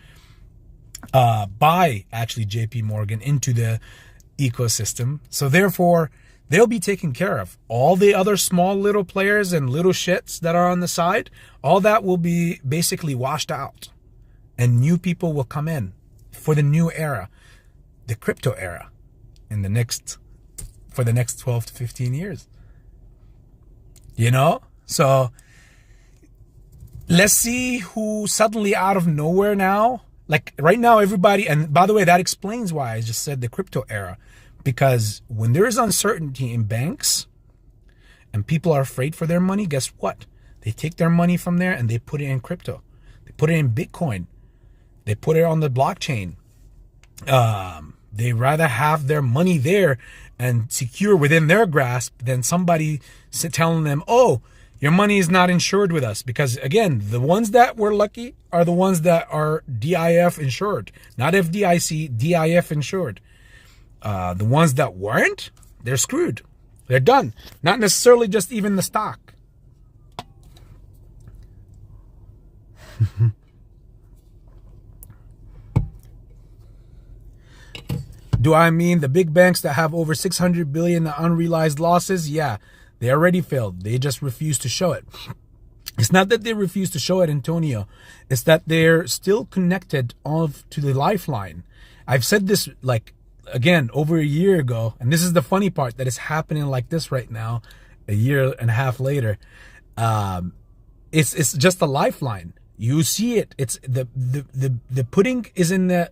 by actually JP Morgan into the ecosystem. So therefore, they'll be taken care of. All the other small little players and little shits that are on the side, all that will be basically washed out. And new people will come in for the new era, the crypto era, for the next 12 to 15 years. You know? So let's see who suddenly out of nowhere now, like right now everybody, and by the way, that explains why I just said the crypto era. Because when there is uncertainty in banks and people are afraid for their money, guess what? They take their money from there and they put it in crypto. They put it in Bitcoin. They put it on the blockchain. They rather have their money there and secure within their grasp than somebody telling them, oh, your money is not insured with us. Because again, the ones that were lucky are the ones that are DIF insured, not FDIC, DIF insured. The ones that weren't, they're screwed. They're done. Not necessarily just even the stock. Do I mean the big banks that have over 600 billion unrealized losses? Yeah, they already failed. They just refuse to show it. It's not that they refuse to show it, Antonio. It's that they're still connected to the lifeline. I've said this again over a year ago, and this is the funny part, that it's happening like this right now, a year and a half later. It's just a lifeline. You see it. It's the pudding is in the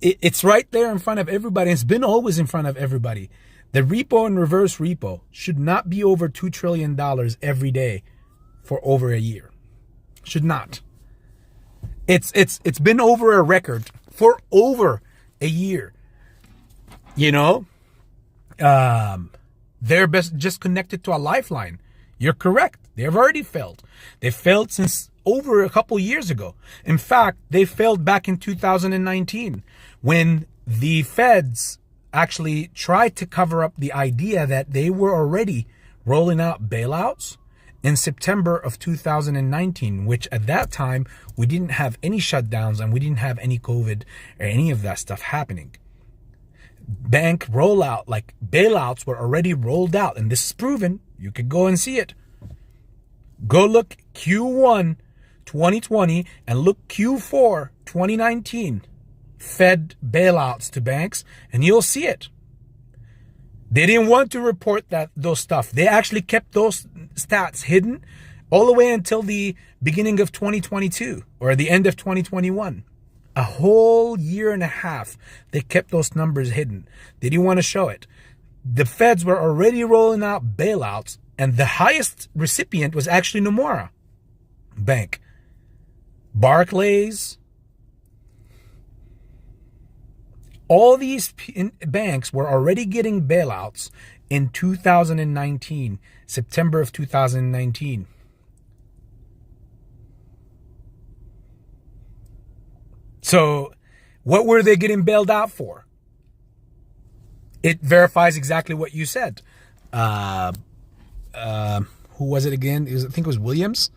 it's right there in front of everybody. It's been always in front of everybody. The repo and reverse repo should not be over $2 trillion every day for over a year. Should not. It's been over a record for over a year. You know, they're just connected to a lifeline. You're correct. They've already failed. They failed since over a couple years ago. In fact, they failed back in 2019 when the feds actually tried to cover up the idea that they were already rolling out bailouts in September of 2019, which at that time we didn't have any shutdowns and we didn't have any COVID or any of that stuff happening. Bank rollout, bailouts were already rolled out, and this is proven. You could go and see it. Go look Q1 2020 and look Q4 2019. Fed bailouts to banks, and you'll see it. They didn't want to report those stuff. They actually kept those stats hidden all the way until the beginning of 2022 or the end of 2021. A whole year and a half, they kept those numbers hidden. They didn't want to show it. The feds were already rolling out bailouts, and the highest recipient was actually Nomura Bank. Barclays. All these banks were already getting bailouts in 2019, September of 2019. So what were they getting bailed out for? It verifies exactly what you said. Who was it again? I think it was Williams.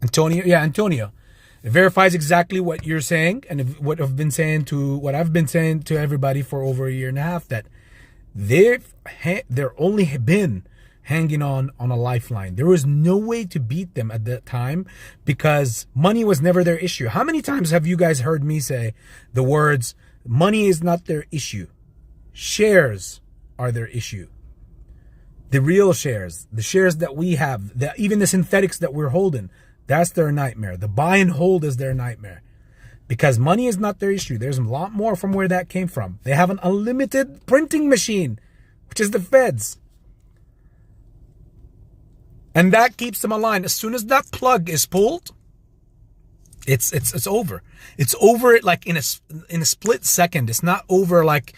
Antonio. Yeah, Antonio. It verifies exactly what you're saying and what I've been saying to everybody for over a year and a half, that they're only been hanging on a lifeline. There was no way to beat them at that time because money was never their issue. How many times have you guys heard me say the words, money is not their issue. Shares are their issue. The real shares, the shares that we have, even the synthetics that we're holding, that's their nightmare. The buy and hold is their nightmare because money is not their issue. There's a lot more from where that came from. They have an unlimited printing machine, which is the feds. And that keeps them aligned. As soon as that plug is pulled, it's over. It's over like in a split second. It's not over like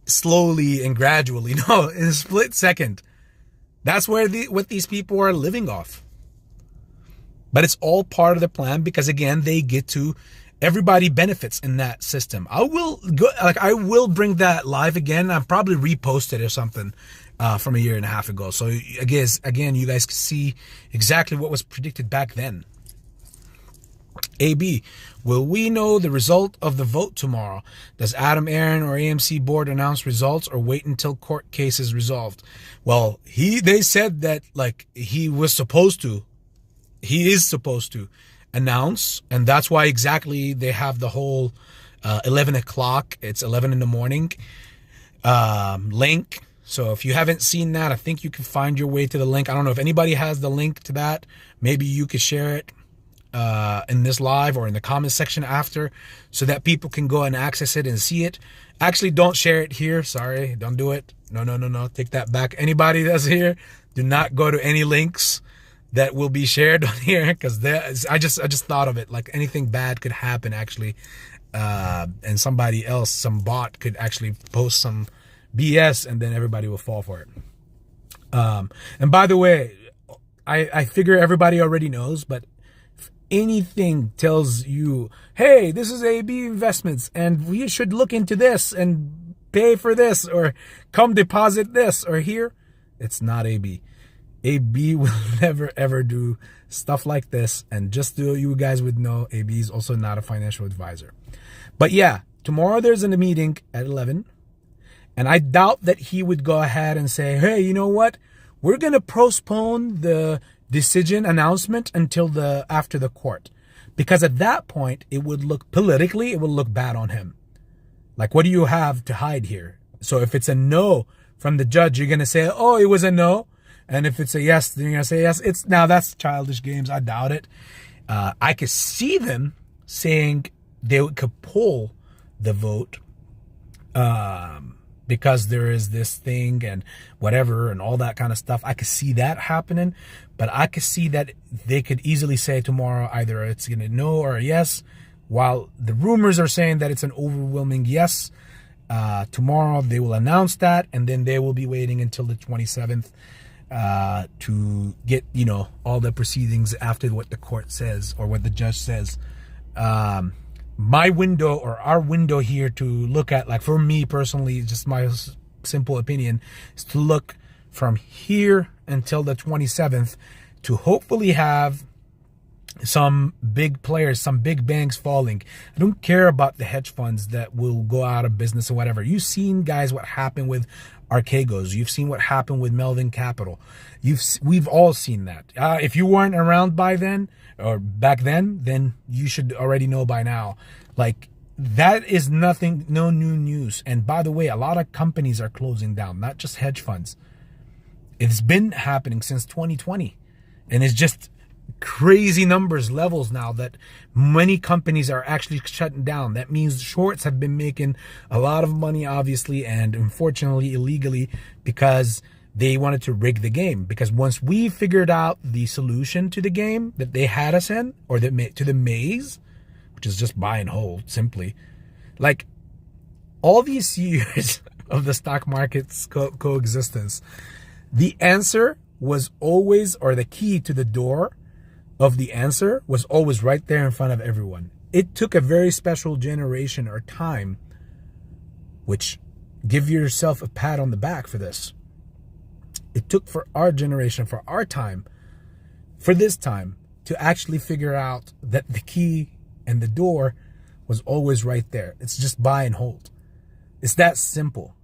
slowly and gradually. No, in a split second. That's where what these people are living off. But it's all part of the plan because again, everybody benefits in that system. I will bring that live again. I'll probably repost it or something from a year and a half ago. So I guess again, you guys can see exactly what was predicted back then. AB, will we know the result of the vote tomorrow? Does Adam Aron or AMC board announce results or wait until court case is resolved? Well, they said that like he is supposed to announce, and that's why exactly they have the whole 11 o'clock. It's 11 in the morning link. So if you haven't seen that, I think you can find your way to the link. I don't know if anybody has the link to that. Maybe you could share it in this live or in the comment section after so that people can go and access it and see it. Actually, don't share it here. Sorry, don't do it. No. Take that back. Anybody that's here, do not go to any links that will be shared on here because I just thought of it. Like anything bad could happen actually. And somebody else, some bot could actually post some BS and then everybody will fall for it. And by the way, I figure everybody already knows, but if anything tells you, hey, this is AB Investments and we should look into this and pay for this or come deposit this or here, it's not AB. AB will never ever do stuff like this. And just so you guys would know, AB is also not a financial advisor. But yeah, tomorrow there's a meeting at 11. And I doubt that he would go ahead and say, hey, you know what? We're going to postpone the decision announcement until after the court. Because at that point, it would look politically, it would look bad on him. Like, what do you have to hide here? So if it's a no from the judge, you're going to say, oh, it was a no. And if it's a yes, then you're going to say yes. Now that's childish games. I doubt it. I could see them saying they could pull the vote because there is this thing and whatever and all that kind of stuff. I could see that happening. But I could see that they could easily say tomorrow either it's going to no or a yes. While the rumors are saying that it's an overwhelming yes. Tomorrow they will announce that. And then they will be waiting until the 27th. To get, all the proceedings after what the court says or what the judge says. My window or our window here to look at, like for me personally, just my simple opinion, is to look from here until the 27th to hopefully have some big players, some big banks falling. I don't care about the hedge funds that will go out of business or whatever. You've seen, guys, what happened with Archegos. You've seen what happened with Melvin Capital. We've all seen that. If you weren't around by then or back then you should already know by now. Like, that is nothing, no new news. And by the way, a lot of companies are closing down, not just hedge funds. It's been happening since 2020. And it's just crazy levels now that many companies are actually shutting down. That means shorts have been making a lot of money, obviously, and unfortunately illegally, because they wanted to rig the game. Because once we figured out the solution to the game that they had us in, or to the maze, which is just buy and hold, simply, like all these years of the stock market's coexistence, the answer was always, or the key to the door of the answer was always right there in front of everyone. It took a very special generation or time, which give yourself a pat on the back for this. It took for our generation, for our time, for this time, to actually figure out that the key and the door was always right there. It's just buy and hold. It's that simple.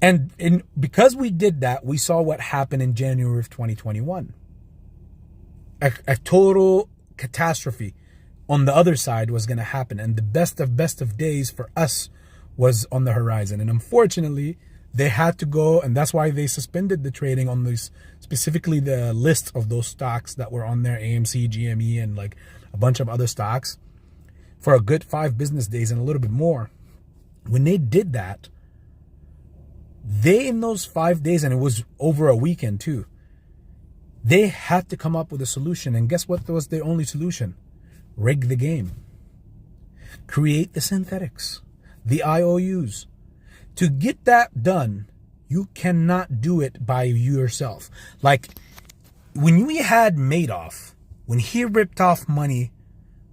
And because we did that, we saw what happened in January of 2021. A total catastrophe on the other side was going to happen. And the best of days for us was on the horizon. And unfortunately, they had to go, and that's why they suspended the trading on these, specifically the list of those stocks that were on there, AMC, GME, and like a bunch of other stocks, for a good 5 business days and a little bit more. When they did that, they, in those 5 days, and it was over a weekend too, They had to come up with a solution. And guess what was the only solution? Rig the game. Create the synthetics, the IOUs. To get that done, you cannot do it by yourself. Like when we had Madoff, when he ripped off money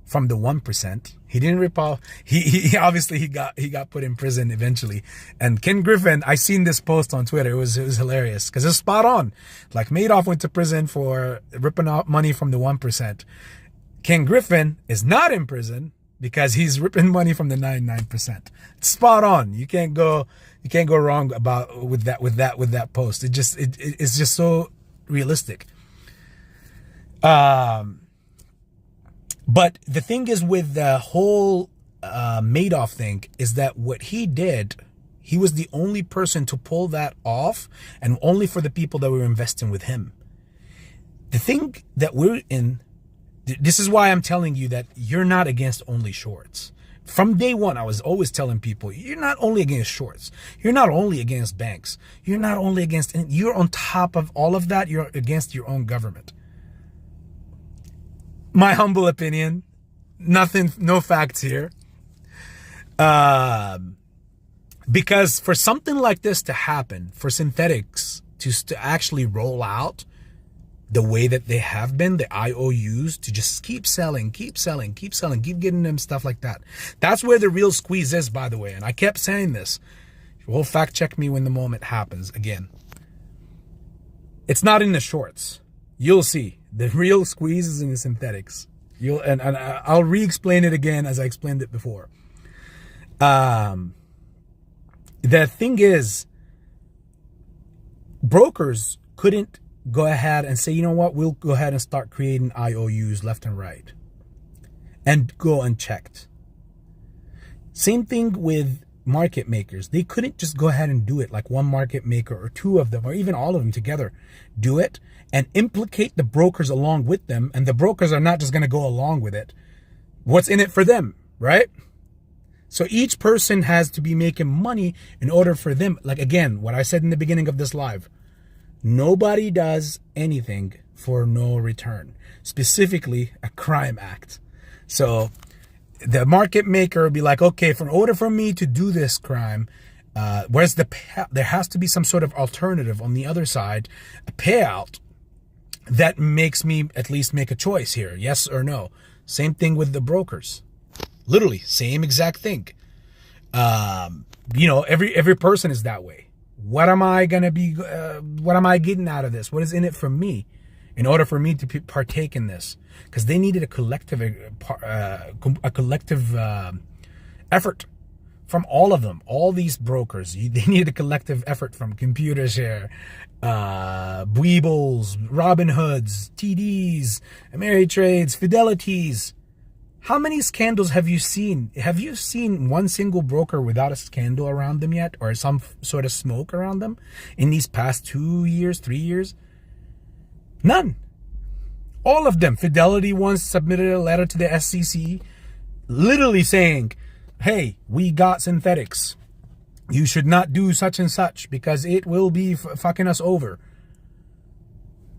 from the 1%, he didn't rip off. He obviously he got put in prison eventually. And Ken Griffin, I seen this post on Twitter. It was hilarious because it's spot on. Like Madoff went to prison for ripping off money from the 1%. Ken Griffin is not in prison because he's ripping money from the 99%. It's spot on. You can't go wrong with that post. It's just so realistic. But the thing is with the whole Madoff thing is that what he did, he was the only person to pull that off, and only for the people that were investing with him. The thing that we're in, this is why I'm telling you that you're not against only shorts. From day one, I was always telling people, you're not only against shorts. You're not only against banks. You're not only against, you're on top of all of that, you're against your own government. My humble opinion, nothing, no facts here. Because for something like this to happen, for synthetics to actually roll out the way that they have been, the IOUs, to just keep selling, keep getting them stuff like that. That's where the real squeeze is, by the way. And I kept saying this. You will fact check me when the moment happens again. It's not in the shorts. You'll see. The real squeeze is in the synthetics. And I'll re-explain it again as I explained it before. The thing is, brokers couldn't go ahead and say, you know what, we'll go ahead and start creating IOUs left and right and go unchecked. Same thing with market makers. They couldn't just go ahead and do it, like one market maker or two of them or even all of them together do it and implicate the brokers along with them, and the brokers are not just going to go along with it. What's in it for them, right? So each person has to be making money in order for them. Like, again, what I said in the beginning of this live, nobody does anything for no return, specifically a crime act. So the market maker will be like, okay, in order for me to do this crime, there has to be some sort of alternative on the other side, a payout that makes me at least make a choice here, yes or no. Same thing with the brokers. Literally, same exact thing. Every person is that way. What am I getting out of this? What is in it for me in order for me to partake in this? Because they needed a collective effort from all of them, all these brokers. They needed a collective effort from Computershare, Weebles, Robinhoods, TDs, Ameritrades, Fidelities. How many scandals have you seen? Have you seen one single broker without a scandal around them yet, or some sort of smoke around them in these past 2 years, 3 years? None. All of them. Fidelity once submitted a letter to the SEC literally saying, hey, we got synthetics. You should not do such and such because it will be fucking us over.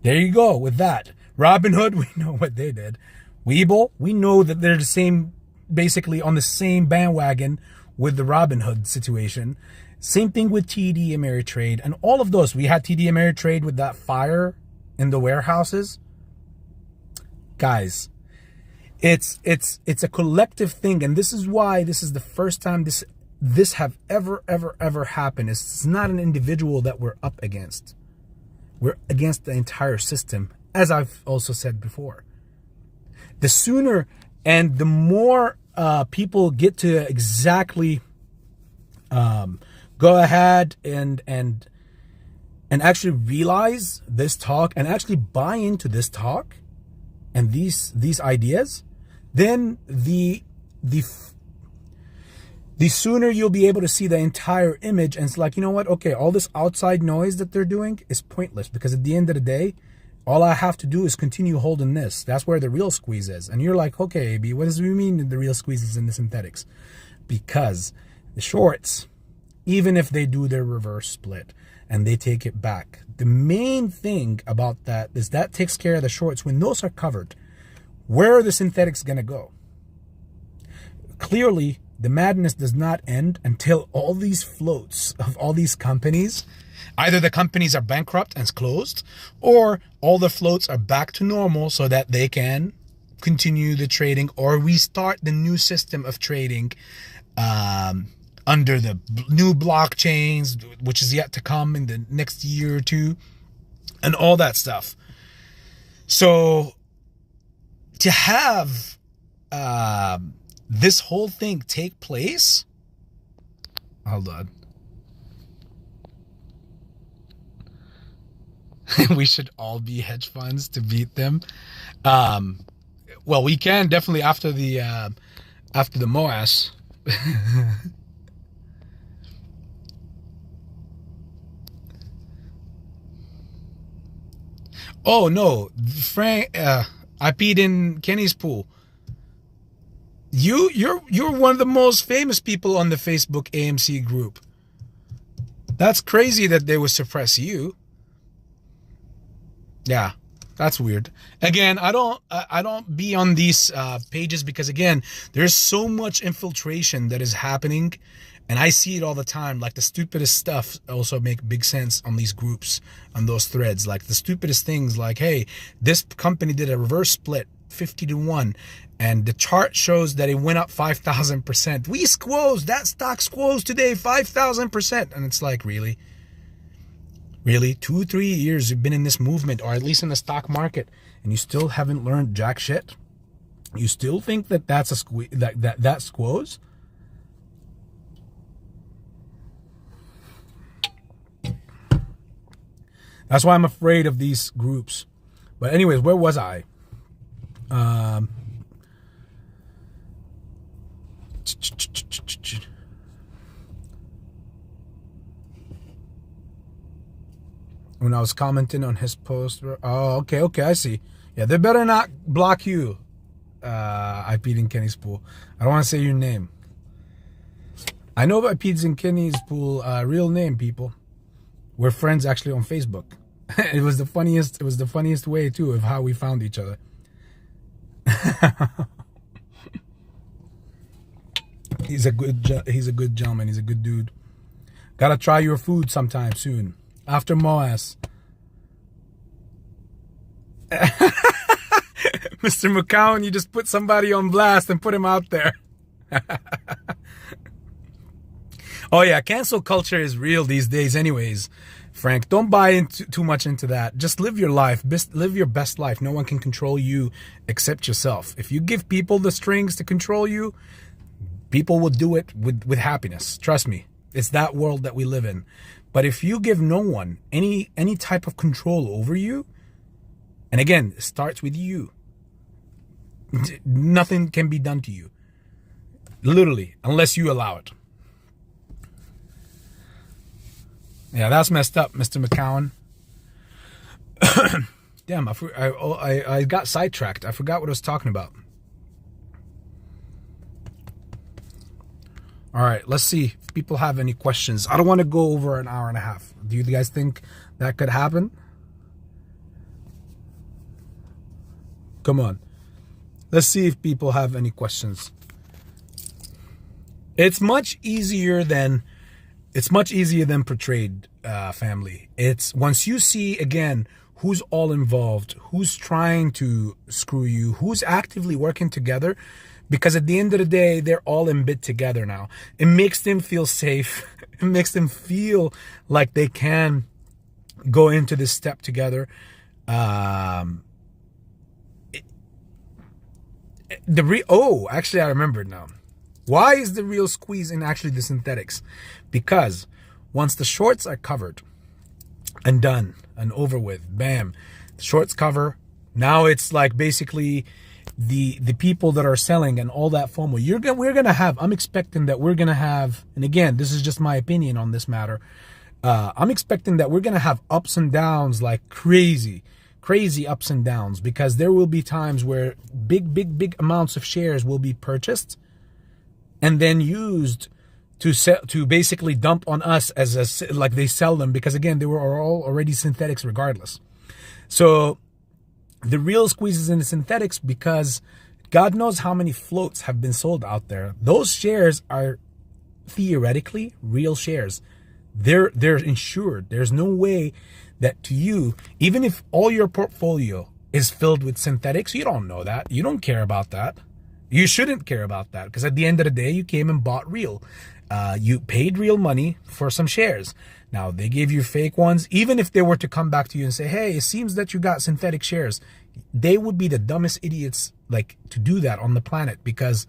There you go with that. Robinhood, we know what they did. Webull, we know that they're basically on the same bandwagon with the Robinhood situation. Same thing with TD Ameritrade and all of those. We had TD Ameritrade with that fire in the warehouses. Guys, it's a collective thing, and this is why this is the first time this have ever happened. It's not an individual that we're up against. We're against the entire system, as I've also said before. The sooner and the more people get to exactly go ahead and actually realize this talk and actually buy into this talk and these ideas, then the sooner you'll be able to see the entire image, and it's like, you know what? Okay, all this outside noise that they're doing is pointless, because at the end of the day, all I have to do is continue holding this. That's where the real squeeze is. And you're like, okay, AB, what does it mean the real squeeze is in the synthetics? Because the shorts, even if they do their reverse split and they take it back. The main thing about that is that takes care of the shorts. When those are covered, where are the synthetics going to go? Clearly, the madness does not end until all these floats of all these companies, either the companies are bankrupt and closed, or all the floats are back to normal so that they can continue the trading or restart the new system of trading under the new blockchains, which is yet to come in the next year or two, and all that stuff. So to have this whole thing take place, hold on. We should all be hedge funds to beat them. Well, we can definitely after the MOAS. Oh no, Frank, I peed in Kenny's pool. You're one of the most famous people on the Facebook AMC group. That's crazy that they would suppress you. Yeah, that's weird. Again, I don't be on these pages because again, there's so much infiltration that is happening, and I see it all the time. Like the stupidest stuff also make big sense on these groups, on those threads. Like the stupidest things, like, hey, this company did a reverse split 50-1, and the chart shows that it went up 5,000%. We squoze, that stock squoze today 5,000%, and it's like, really? Really? 2-3 years you've been in this movement, or at least in the stock market, and you still haven't learned jack shit? You still think that that's a that squoze? That's why I'm afraid of these groups. But anyways, where was I? When I was commenting on his post. Oh, okay, I see. Yeah, they better not block you. I peed in Kenny's pool. I don't want to say your name. I know I peed in Kenny's pool, real name, people. We're friends actually on Facebook. It was the funniest way too of how we found each other. He's a good gentleman. He's a good dude. Gotta try your food sometime soon. After MOAS. Mr. McCown, you just put somebody on blast and put him out there. Oh yeah, cancel culture is real these days anyways. Frank, don't buy too much into that. Just live your life. Live your best life. No one can control you except yourself. If you give people the strings to control you, people will do it with happiness. Trust me. It's that world that we live in. But if you give no one any type of control over you, and again, it starts with you, nothing can be done to you. Literally, unless you allow it. Yeah, that's messed up, Mr. McCowan. Damn, I got sidetracked. I forgot what I was talking about. All right, let's see if people have any questions. I don't want to go over an hour and a half. Do you guys think that could happen? Come on. Let's see if people have any questions. It's much easier than portrayed, family. It's once you see again who's all involved, who's trying to screw you, who's actively working together. Because at the end of the day, they're all in bed together now. It makes them feel safe. It makes them feel like they can go into this step together. Actually, I remembered now. Why is the real squeeze in actually the synthetics? Because once the shorts are covered and done and over with, bam, the shorts cover. Now it's like basically the people that are selling and all that FOMO. We're gonna have. I'm expecting that we're gonna have. And again, this is just my opinion on this matter. I'm expecting that we're gonna have ups and downs like crazy ups and downs, because there will be times where big amounts of shares will be purchased and then used to basically dump on us as like they sell them, because again, they were all already synthetics regardless. So the real squeeze is in the synthetics, because God knows how many floats have been sold out there. Those shares are theoretically real shares. They're insured. There's no way that to you, even if all your portfolio is filled with synthetics, you don't know that. You don't care about that. You shouldn't care about that, because at the end of the day, you came and bought real. You paid real money for some shares. Now, they gave you fake ones. Even if they were to come back to you and say, hey, it seems that you got synthetic shares, they would be the dumbest idiots like to do that on the planet, because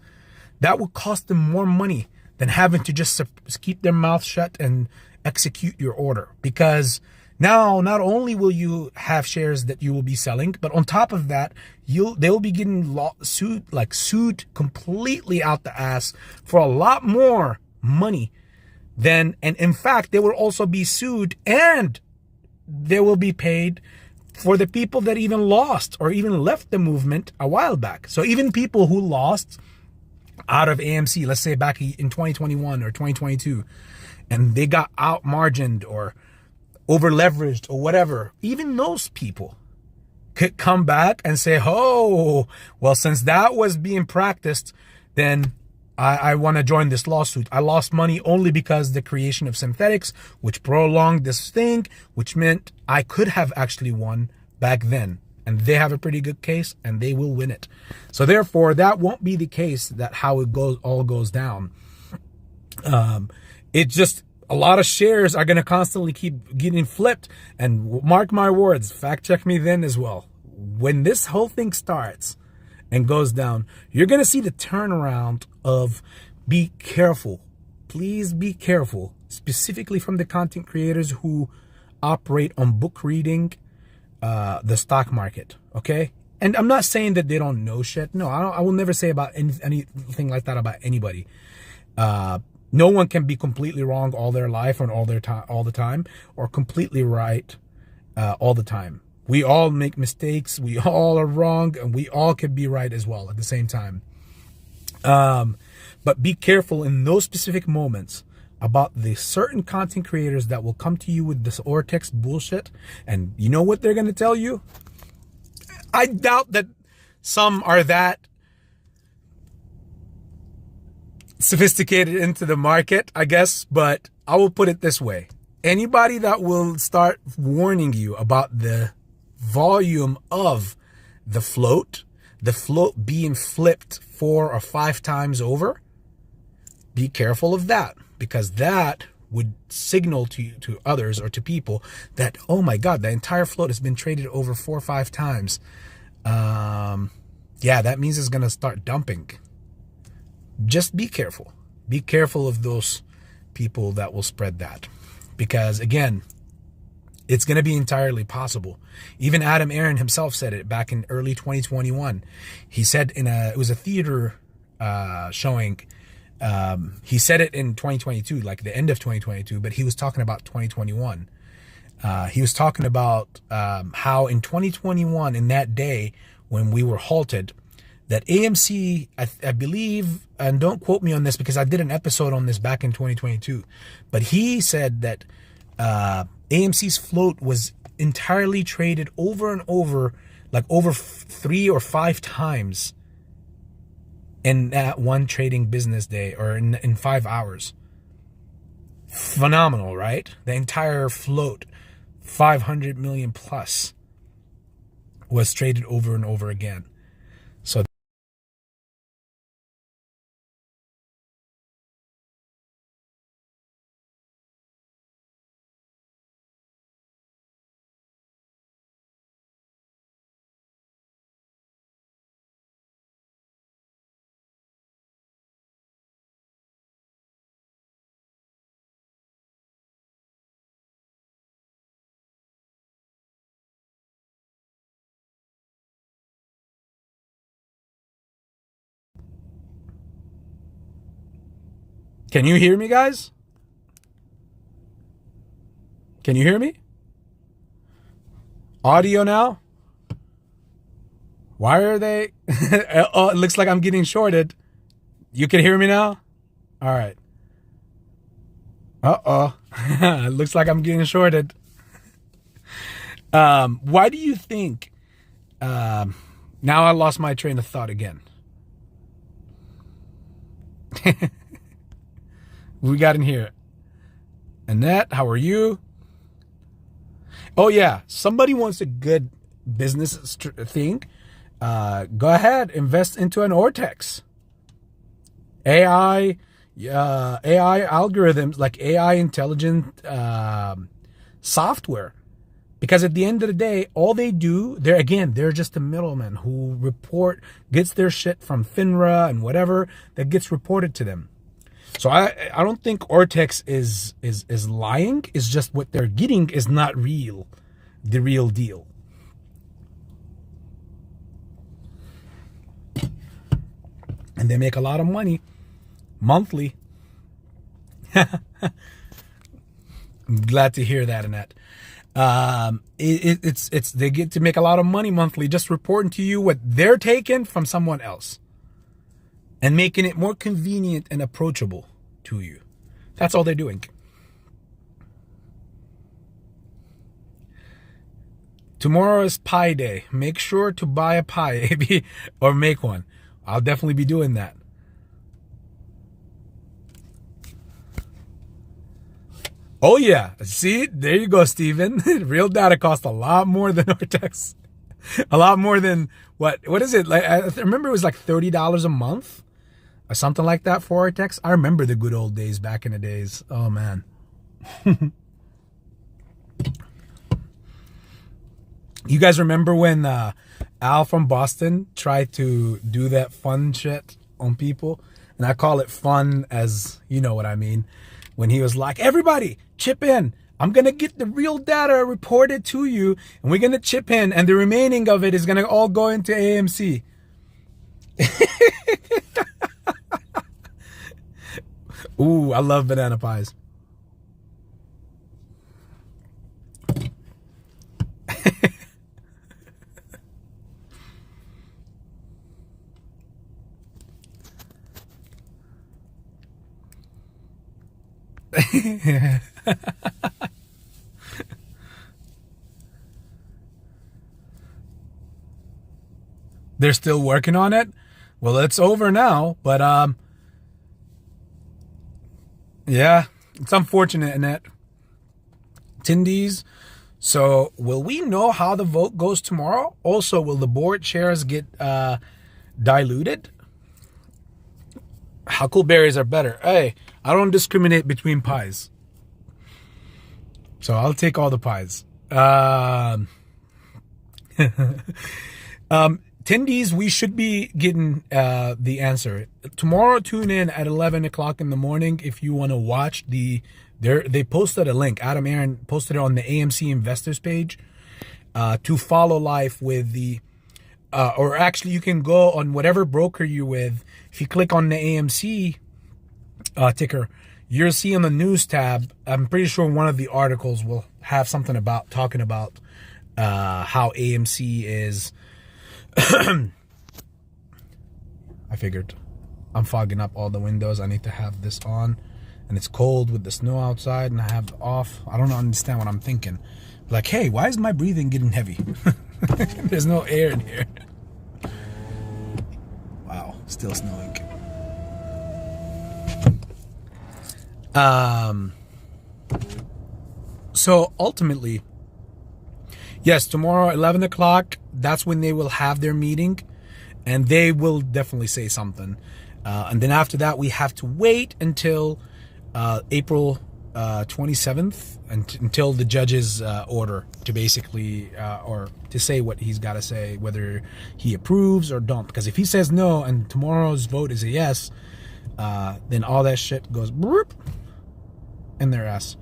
that would cost them more money than having to just keep their mouth shut and execute your order. Because now, not only will you have shares that you will be selling, but on top of that, they will be getting sued completely out the ass for a lot more money than, and in fact, they will also be sued, and they will be paid for the people that even lost or even left the movement a while back. So even people who lost out of AMC, let's say back in 2021 or 2022, and they got out margined or over leveraged or whatever, even those people could come back and say, oh, well, since that was being practiced, then I want to join this lawsuit. I lost money only because the creation of synthetics, which prolonged this thing, which meant I could have actually won back then. And they have a pretty good case, and they will win it. So therefore, that won't be the case, that how it all goes down. It just, a lot of shares are going to constantly keep getting flipped. And mark my words, fact check me then as well. When this whole thing starts and goes down, you're going to see the turnaround of be careful. Please be careful, specifically from the content creators who operate on book reading the stock market, okay? And I'm not saying that they don't know shit. No, I will never say about anything like that about anybody. No one can be completely wrong all their life or all the time, or completely right all the time. We all make mistakes. We all are wrong, and we all can be right as well at the same time. But be careful in those specific moments about the certain content creators that will come to you with this Ortex bullshit. And you know what they're going to tell you? I doubt that some are that sophisticated into the market, I guess, but I will put it this way. Anybody that will start warning you about the volume of the float being flipped 4 or 5 times over, be careful of that, because that would signal to others or to people that, oh my God, the entire float has been traded over 4 or 5 times. Yeah, that means it's going to start dumping. Just be careful. Be careful of those people that will spread that, because again, it's going to be entirely possible. Even Adam Aaron himself said it back in early 2021. He said it was a theater showing. He said it in 2022, like the end of 2022, but he was talking about 2021. He was talking about how in 2021, in that day when we were halted, that AMC, I believe, and don't quote me on this because I did an episode on this back in 2022, but he said that AMC's float was entirely traded over and over, like over 3 or 5 times in that one trading business day, or in 5 hours. Phenomenal, right? The entire float, 500 million plus, was traded over and over again. So can you hear me, guys? Can you hear me? Audio now? Why are they? Oh, it looks like I'm getting shorted. You can hear me now? All right. Uh-oh. It looks like I'm getting shorted. Why do you think... now I lost my train of thought again. We got in here. Annette, how are you? Oh yeah, somebody wants a good business thing. Go ahead, invest into an Ortex. AI algorithms, like AI intelligent software. Because at the end of the day, all they do, they're just a middleman who gets their shit from FINRA and whatever that gets reported to them. So I don't think Ortex is lying. It's just what they're getting is not real, the real deal. And they make a lot of money monthly. I'm glad to hear that, Annette. They get to make a lot of money monthly just reporting to you what they're taking from someone else and making it more convenient and approachable to you. That's all they're doing. Tomorrow is pie day. Make sure to buy a pie, maybe, or make one. I'll definitely be doing that. Oh yeah, see, there you go, Steven. Real data costs a lot more than Ortex. A lot more than what is it? Like I remember it was like $30 a month or something like that for Ortex. I remember the good old days back in the days. Oh man. You guys remember when Al from Boston tried to do that fun shit on people? And I call it fun as, you know what I mean. When he was like, everybody, chip in. I'm going to get the real data reported to you. And we're going to chip in. And the remaining of it is going to all go into AMC. Ooh, I love banana pies. They're still working on it. Well, it's over now, but yeah, it's unfortunate, Annette. Attendees. So, will we know how the vote goes tomorrow? Also, will the board chairs get diluted? Huckleberries are better. Hey, I don't discriminate between pies. So I'll take all the pies. Attendees, we should be getting the answer. Tomorrow, tune in at 11 o'clock in the morning if you want to watch they posted a link. Adam Aron posted it on the AMC investors page to follow live with the, or actually you can go on whatever broker you're with. If you click on the AMC ticker, you'll see on the news tab, I'm pretty sure one of the articles will have something about talking about how AMC is. I figured I'm fogging up all the windows. I need to have this on, and it's cold with the snow outside, and I have it off. I don't understand what I'm thinking. Like, hey, why is my breathing getting heavy? There's no air in here. Wow, still snowing. So ultimately, yes, tomorrow 11 o'clock, that's when they will have their meeting, and they will definitely say something. And then after that, we have to wait until April 27th until the judge's order to basically, or to say what he's got to say, whether he approves or don't. Because if he says no and tomorrow's vote is a yes, then all that shit goes bloop in their ass.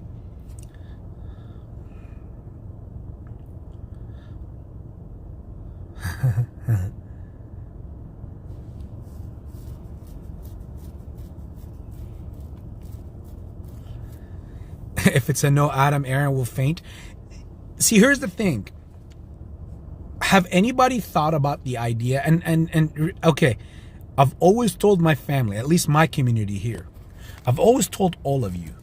If it's a no, Adam Aron will faint. See, here's the thing. Have anybody thought about the idea? And okay, I've always told my family, at least my community here, I've always told all of you,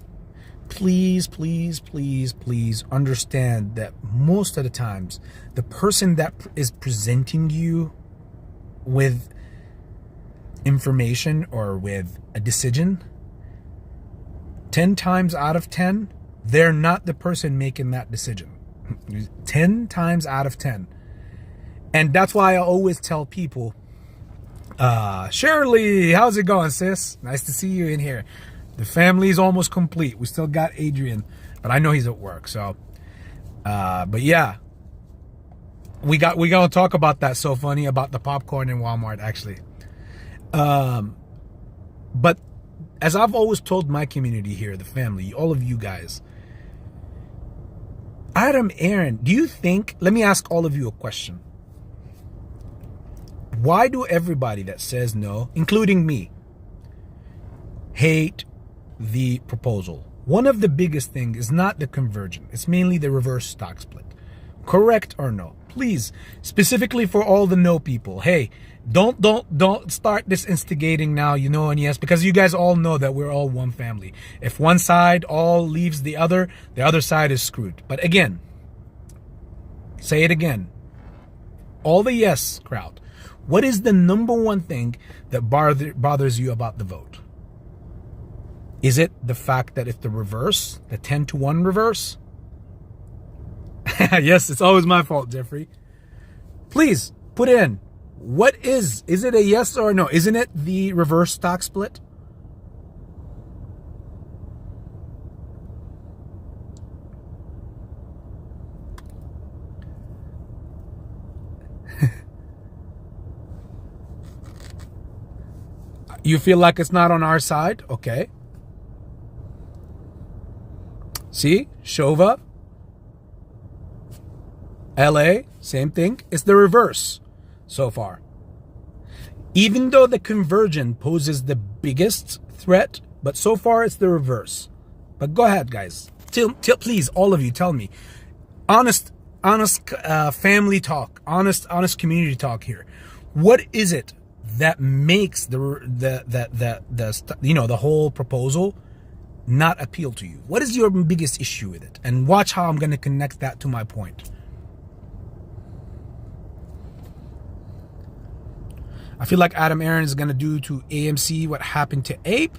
please, please, please, please understand that most of the times, the person that is presenting you with information or with a decision, 10 times out of 10, they're not the person making that decision. 10 times out of 10. And that's why I always tell people, Shirley, how's it going, sis? Nice to see you in here. The family's almost complete. We still got Adrian, but I know he's at work. So, but yeah, we gonna talk about that. So funny about the popcorn in Walmart, actually. But as I've always told my community here, the family, all of you guys, Adam Aaron, do you think? Let me ask all of you a question. Why do everybody that says no, including me, hate the proposal? One of the biggest things is not the conversion. It's mainly the reverse stock split. Correct or no? Please, specifically for all the no people. Hey, don't start this instigating now, you know, and yes, because you guys all know that we're all one family. If one side all leaves the other side is screwed. But again, say it again. All the yes crowd. What is the number one thing that bothers you about the vote? Is it the fact that it's the reverse, the 10-to-1 reverse? Yes, it's always my fault, Jeffrey. Please put in. What is it a yes or a no? Isn't it the reverse stock split? You feel like it's not on our side? Okay. See? Shova. LA, same thing. It's the reverse so far. Even though the conversion poses the biggest threat, but so far it's the reverse. But go ahead, guys. Please, all of you, tell me. Honest family talk. Honest community talk here. What is it that makes the whole proposal not appeal to you? What is your biggest issue with it? And watch how I'm going to connect that to my point. I feel like Adam Aaron is going to do to AMC what happened to Ape.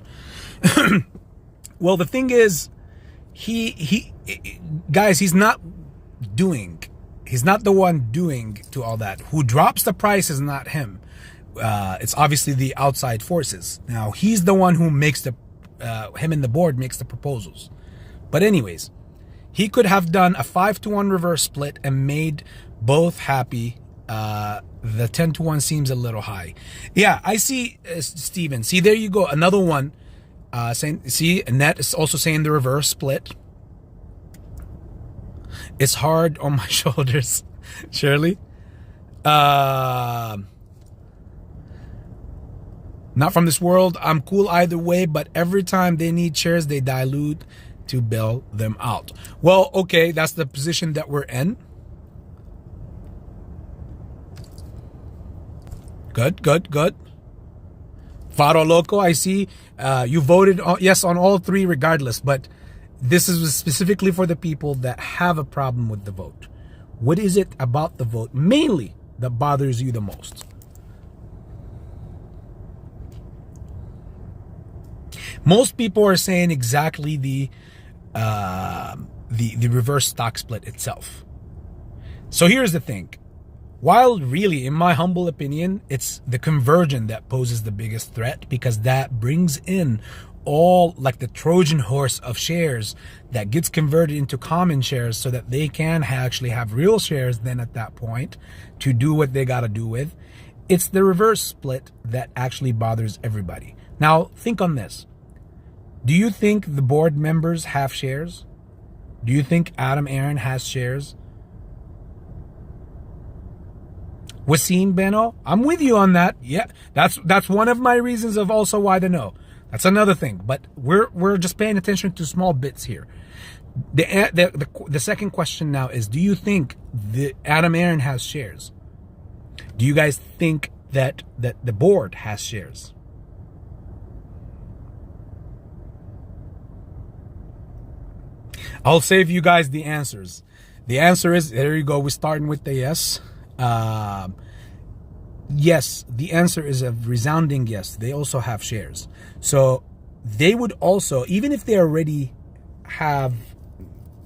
Well, the thing is, guys, he's not the one doing to all that. Who drops the price is not him. It's obviously the outside forces. Now, he's the one who makes him and the board makes the proposals. But anyways, he could have done a 5-to-1 reverse split and made both happy. The 10-to-1 seems a little high. Yeah, I see, Steven. See, there you go. Another one. See, Annette is also saying the reverse split. It's hard on my shoulders, Shirley. Not from this world. I'm cool either way, but every time they need shares, they dilute to bail them out. Well, okay, that's the position that we're in. Good. Faro Loco, I see you voted yes on all three regardless, but this is specifically for the people that have a problem with the vote. What is it about the vote mainly that bothers you the most? Most people are saying exactly the reverse stock split itself. So here's the thing. While really, in my humble opinion, it's the conversion that poses the biggest threat, because that brings in all like the Trojan horse of shares that gets converted into common shares so that they can actually have real shares then at that point to do what they got to do with. It's the reverse split that actually bothers everybody. Now, think on this. Do you think the board members have shares? Do you think Adam Aaron has shares? Wasim Beno, I'm with you on that. Yeah, that's one of my reasons of also why the no. That's another thing, but we're just paying attention to small bits here. The second question now is: do you think the Adam Aaron has shares? Do you guys think that the board has shares? I'll save you guys the answers. The answer is, there you go. We're starting with the yes. Yes, the answer is a resounding yes. They also have shares. So they would also, even if they already have,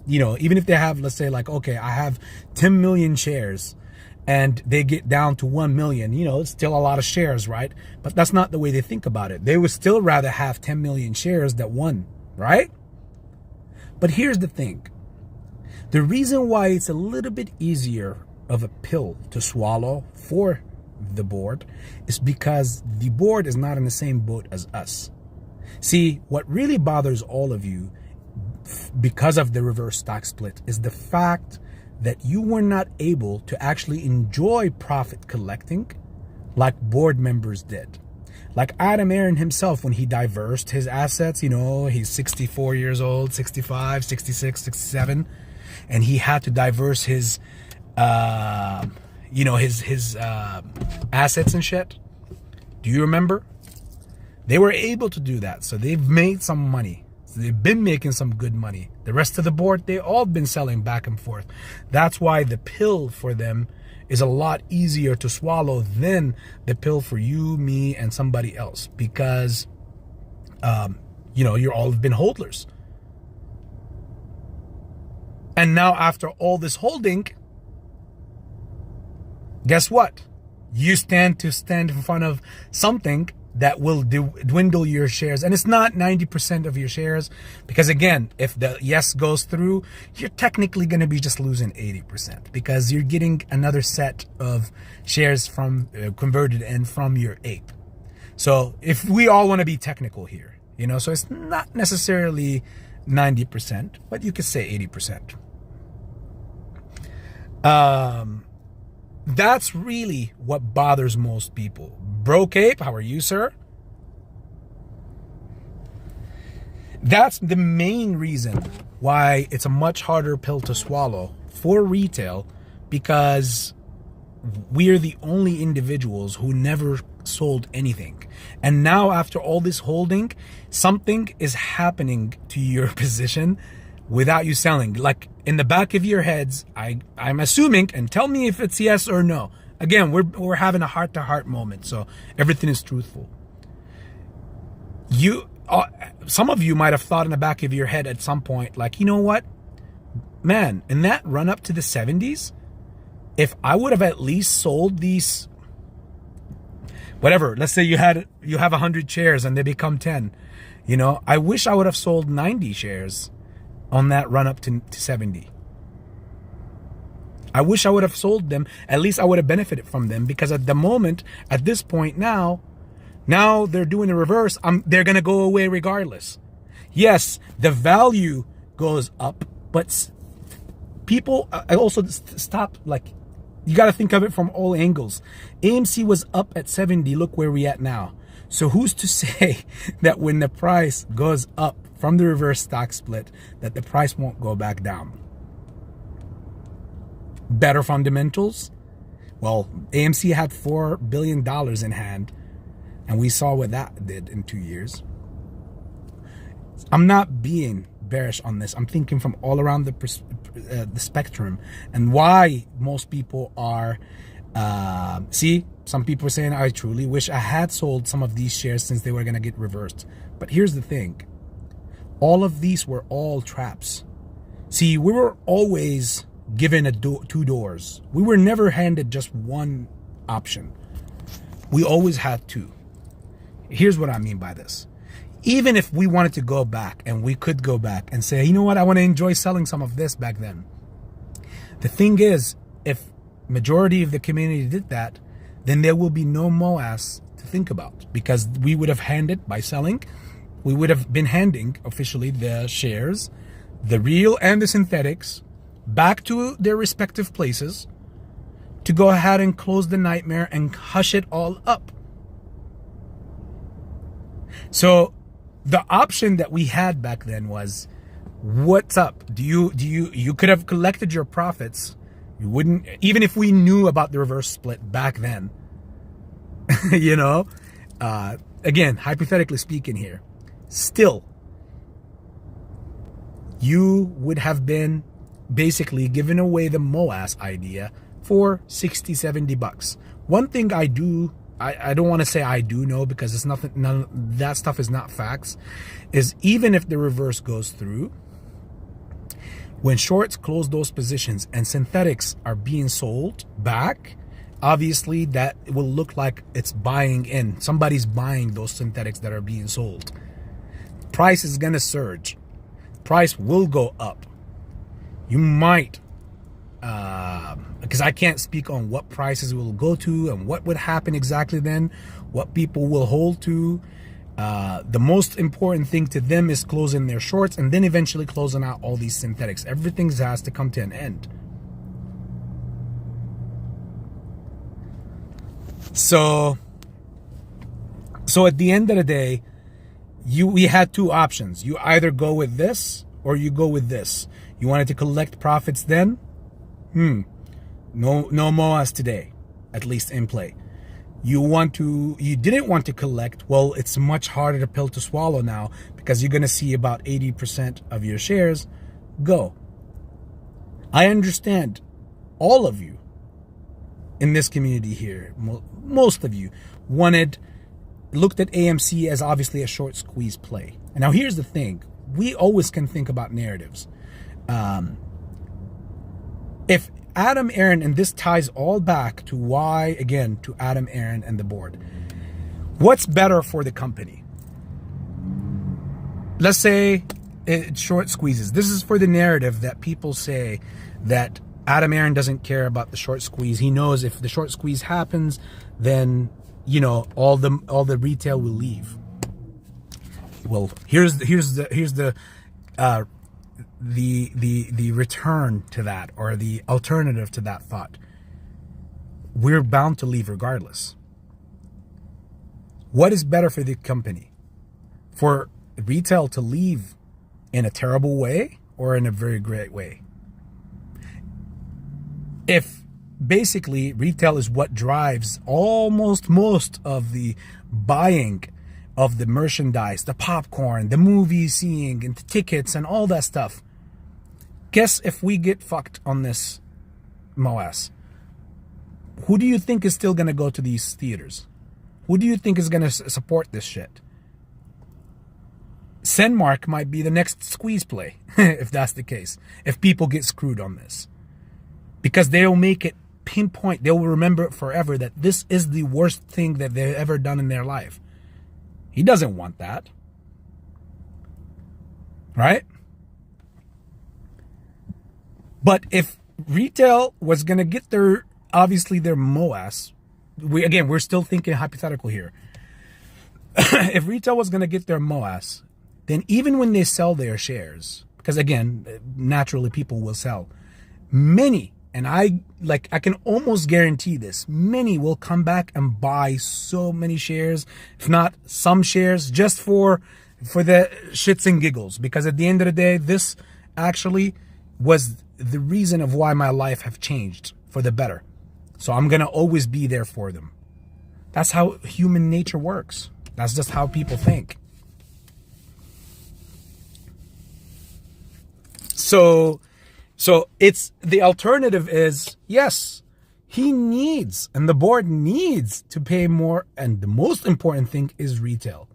even if they have, let's say like, okay, I have 10 million shares and they get down to 1 million, it's still a lot of shares, right? But that's not the way they think about it. They would still rather have 10 million shares that won, right? But here's the thing. The reason why it's a little bit easier of a pill to swallow for the board is because the board is not in the same boat as us. See, what really bothers all of you because of the reverse stock split is the fact that you were not able to actually enjoy profit collecting like board members did. Like Adam Aron himself, when he diversed his assets, he's 64 years old, 65, 66, 67, and he had to diverse his his assets and shit. Do you remember? They were able to do that. So they've made some money. So they've been making some good money. The rest of the board, they all been selling back and forth. That's why the pill for them is a lot easier to swallow than the pill for you, me, and somebody else. Because, you're all been holders. And now after all this holding, guess what? You stand in front of something that will dwindle your shares. And it's not 90% of your shares, because again, if the yes goes through, you're technically going to be just losing 80% because you're getting another set of shares from converted and from your ape. So if we all want to be technical here, so it's not necessarily 90%, but you could say 80%. That's really what bothers most people. Broke Ape, how are you, sir? That's the main reason why it's a much harder pill to swallow for retail, because we're the only individuals who never sold anything. And now after all this holding, something is happening to your position without you selling. Like in the back of your heads, I'm assuming, and tell me if it's yes or no. Again, we're having a heart-to-heart moment, so everything is truthful. Some of you might have thought in the back of your head at some point, like, you know what, man, in that run up to the 70s, if I would have at least sold these, whatever, let's say you have 100 shares and they become 10, I wish I would have sold 90 shares on that run up to 70. I wish I would have sold them. At least I would have benefited from them, because at the moment, at this point now they're doing the reverse. They're going to go away regardless. Yes, the value goes up, but people, I also stop, like, you got to think of it from all angles. AMC was up at 70. Look where we at now. So who's to say that when the price goes up from the reverse stock split, that the price won't go back down? Better fundamentals? Well, AMC had $4 billion in hand, and we saw what that did in 2 years. I'm not being bearish on this. I'm thinking from all around the spectrum, and why most people are. Some people are saying, I truly wish I had sold some of these shares since they were going to get reversed. But here's the thing. All of these were all traps. See, we were always given two doors. We were never handed just one option. We always had two. Here's what I mean by this. Even if we wanted to go back, and we could go back and say, you know what, I want to enjoy selling some of this back then. The thing is, if majority of the community did that, then there will be no MOAS to think about, because we would have handed, by selling, we would have been handing officially the shares, the real and the synthetics, back to their respective places to go ahead and close the nightmare and hush it all up. So the option that we had back then was, what's up? You could have collected your profits. You wouldn't, even if we knew about the reverse split back then, again, hypothetically speaking here, still, you would have been basically giving away the MOAS idea for 60, 70 bucks. One thing I don't want to say I do know, because it's nothing, none of that stuff is not facts, is even if the reverse goes through, when shorts close those positions and synthetics are being sold back, obviously that will look like it's buying in. Somebody's buying those synthetics that are being sold. Price is going to surge. Price will go up. You might, because I can't speak on what prices will go to and what would happen exactly then, what people will hold to. The most important thing to them is closing their shorts and then eventually closing out all these synthetics. Everything has to come to an end. So at the end of the day, we had two options. You either go with this or you go with this. You wanted to collect profits then? No MOAS today, at least in play. You didn't want to collect. Well, it's much harder to pill to swallow now, because you're going to see about 80% of your shares go. I understand all of you in this community here, most of you looked at AMC as obviously a short squeeze play. And now here's the thing. We always can think about narratives. If Adam Aron, and this ties all back to why, again, to Adam Aron and the board. What's better for the company? Let's say it short squeezes. This is for the narrative that people say that Adam Aron doesn't care about the short squeeze. He knows if the short squeeze happens, then, you know, all the retail will leave. Well, here's the return to that, or the alternative to that thought. We're bound to leave regardless. What is better for the company? For retail to leave in a terrible way or in a very great way? If basically retail is what drives almost most of the buying of the merchandise, the popcorn, the movie seeing, and the tickets and all that stuff. Guess if we get fucked on this MOAS, who do you think is still going to go to these theaters? Who do you think is going to support this shit? Cenmark might be the next squeeze play, if that's the case, if people get screwed on this. Because they'll make it pinpoint, they will remember it forever that this is the worst thing that they've ever done in their life. He doesn't want that. Right? But if retail was going to get their, obviously their MOAS, we're still thinking hypothetical here. If retail was going to get their MOAS, then even when they sell their shares, because again, naturally people will sell, many, and I can almost guarantee this, many will come back and buy so many shares, if not some shares, just for the shits and giggles. Because at the end of the day, this actually was the reason of why my life have changed for the better. So I'm going to always be there for them. That's how human nature works. That's just how people think. So it's, the alternative is, yes, he needs, and the board needs to pay more. And the most important thing is retail.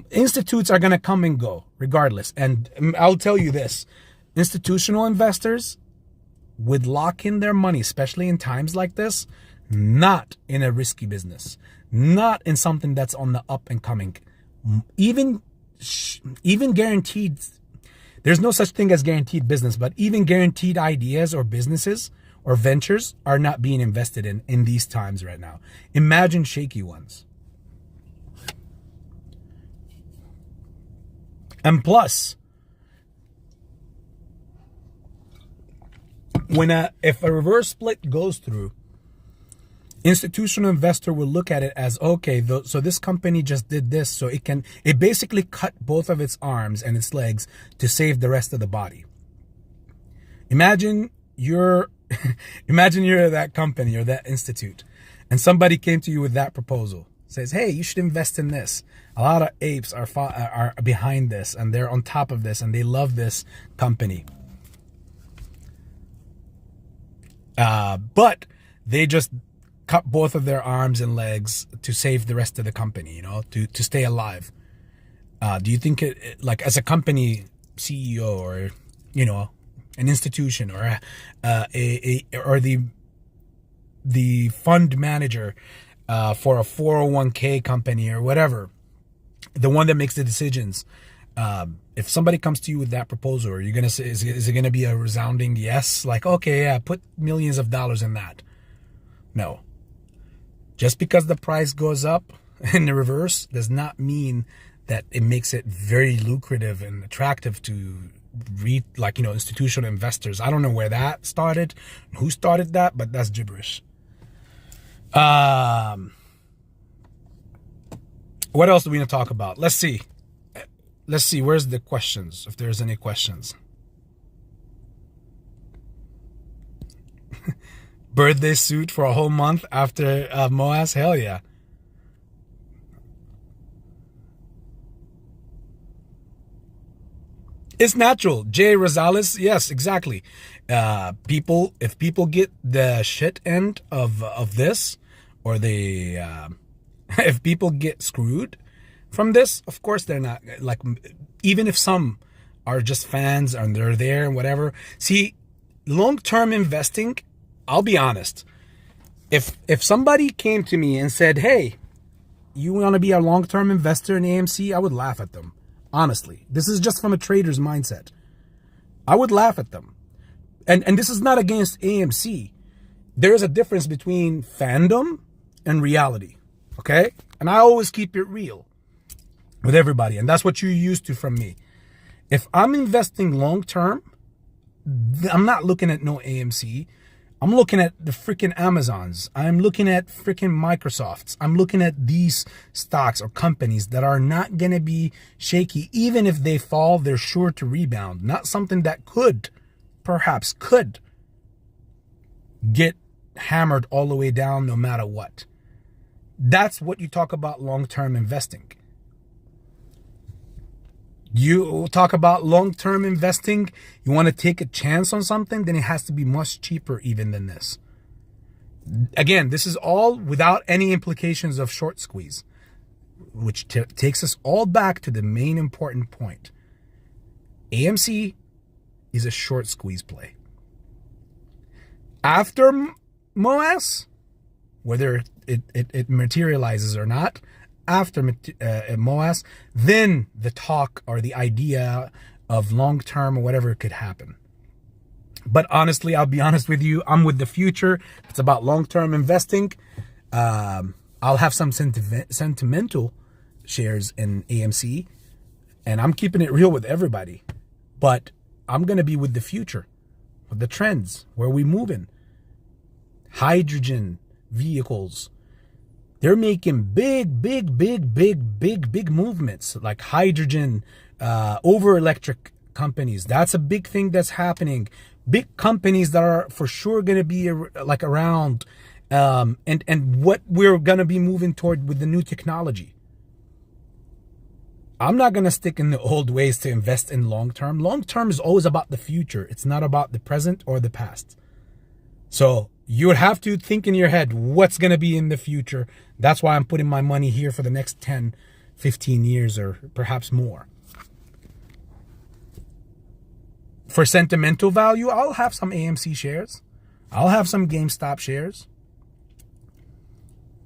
Institutes are going to come and go regardless. And I'll tell you this, institutional investors would lock in their money, especially in times like this, not in a risky business, not in something that's on the up and coming. Even guaranteed, there's no such thing as guaranteed business, but even guaranteed ideas or businesses or ventures are not being invested in these times right now. Imagine shaky ones. And plus, if a reverse split goes through, institutional investor will look at it as, okay, so this company just did this, so it basically cut both of its arms and its legs to save the rest of the body. Imagine you're that company or that institute, and somebody came to you with that proposal. says, hey, you should invest in this. A lot of apes are behind this, and they're on top of this, and they love this company. But they just cut both of their arms and legs to save the rest of the company, to stay alive. Do you think like as a company CEO or, an institution or or the fund manager for a 401k company or whatever, the one that makes the decisions, if somebody comes to you with that proposal, are you gonna say, is it gonna be a resounding yes? Like, okay, yeah, put millions of dollars in that? No. Just because the price goes up in the reverse does not mean that it makes it very lucrative and attractive to institutional investors. I don't know where that started, who started that, but that's gibberish. What else do we need to talk about? Let's see. Where's the questions? If there's any questions. Birthday suit for a whole month after MOAS? Hell yeah. It's natural. Jay Rosales, yes, exactly. If people get the shit end of this, or if people get screwed from this, of course they're not, like, even if some are just fans and they're there and whatever. See, long-term investing, I'll be honest. If somebody came to me and said, hey, you want to be a long-term investor in AMC, I would laugh at them. Honestly, this is just from a trader's mindset. I would laugh at them. And this is not against AMC. There is a difference between fandom and reality. Okay? And I always keep it real with everybody. And that's what you're used to from me. If I'm investing long term, I'm not looking at no AMC. I'm looking at the freaking Amazons. I'm looking at freaking Microsofts. I'm looking at these stocks or companies that are not going to be shaky. Even if they fall, they're sure to rebound. Not something that perhaps could get hammered all the way down no matter what. That's what you talk about long-term investing. You talk about long-term investing, you want to take a chance on something, then it has to be much cheaper even than this. Again, this is all without any implications of short squeeze, which takes us all back to the main important point. AMC is a short squeeze play. After MOAS, whether it materializes or not, after MOAS, then the talk or the idea of long-term or whatever could happen. But honestly, I'll be honest with you, I'm with the future. It's about long-term investing. I'll have some sentimental shares in AMC, and I'm keeping it real with everybody. But I'm going to be with the future, with the trends, where we moving. Hydrogen vehicles. They're making big movements, like hydrogen, over electric companies. That's a big thing that's happening. Big companies that are for sure going to be around, and what we're going to be moving toward with the new technology. I'm not going to stick in the old ways to invest in long term. Long term is always about the future. It's not about the present or the past. So you would have to think in your head what's going to be in the future. That's why I'm putting my money here for the next 10, 15 years or perhaps more. For sentimental value, I'll have some AMC shares. I'll have some GameStop shares.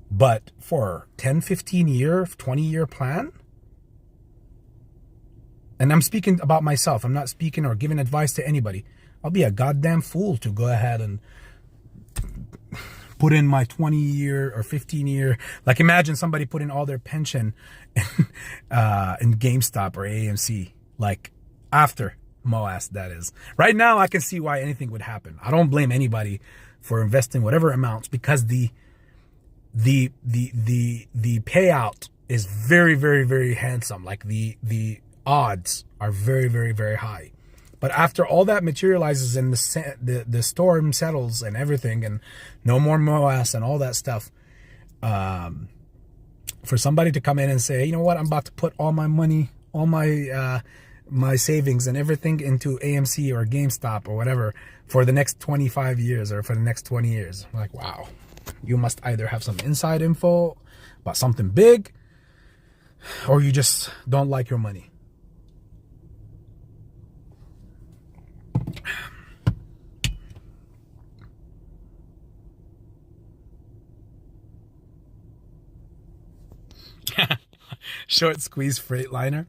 But for 10, 15 year, 20 year plan, and I'm speaking about myself. I'm not speaking or giving advice to anybody. I'll be a goddamn fool to go ahead and put in my 20 year or 15 year. Like, imagine somebody putting all their pension in GameStop or AMC, like after MOAS, that is. Right now, I can see why anything would happen. I don't blame anybody for investing whatever amounts, because the payout is very, very, very handsome. Like the odds are very, very, very high. But after all that materializes and the storm settles and everything, and no more MOAS and all that stuff, for somebody to come in and say, you know what, I'm about to put all my money, all my savings and everything into AMC or GameStop or whatever for the next 25 years or for the next 20 years. I'm like, wow, you must either have some inside info about something big, or you just don't like your money. Short squeeze Freightliner.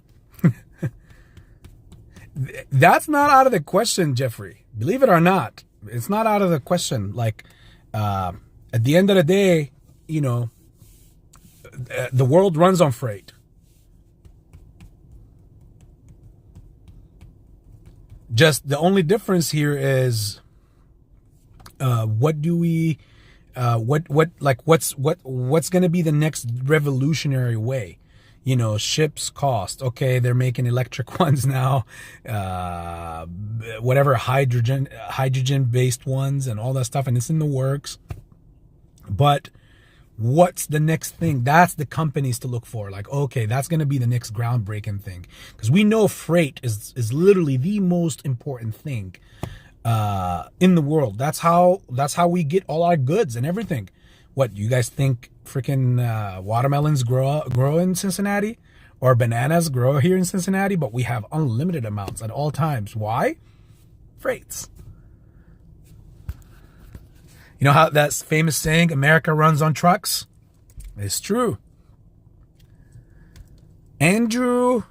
That's not out of the question, Jeffrey. Believe it or not, it's not out of the question. Like, at the end of the day, you know, the world runs on freight. Just the only difference here is, what do we, what's going to be the next revolutionary way? You know, ships cost. Okay, they're making electric ones now. Whatever, hydrogen-based ones and all that stuff, and it's in the works. But what's the next thing? That's the companies to look for. Like, okay, that's going to be the next groundbreaking thing, because we know freight is literally the most important thing in the world. That's how we get all our goods and everything. What, you guys think freaking watermelons grow in Cincinnati, or bananas grow here in Cincinnati? But we have unlimited amounts at all times. Why? Freights. You know how that famous saying, America runs on trucks? It's true. Andrew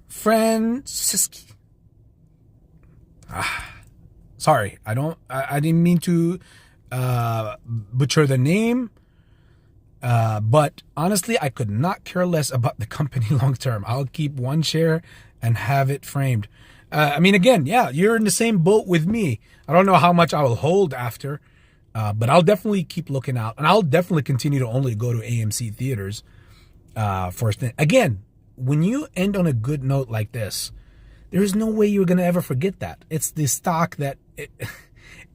Francisci. Sorry, I didn't mean to butcher the name. But honestly, I could not care less about the company long term. I'll keep one share and have it framed. I mean, again, yeah, you're in the same boat with me. I don't know how much I will hold after, but I'll definitely keep looking out, and I'll definitely continue to only go to AMC theaters. Again, when you end on a good note like this, there is no way you're gonna ever forget that. It's the stock that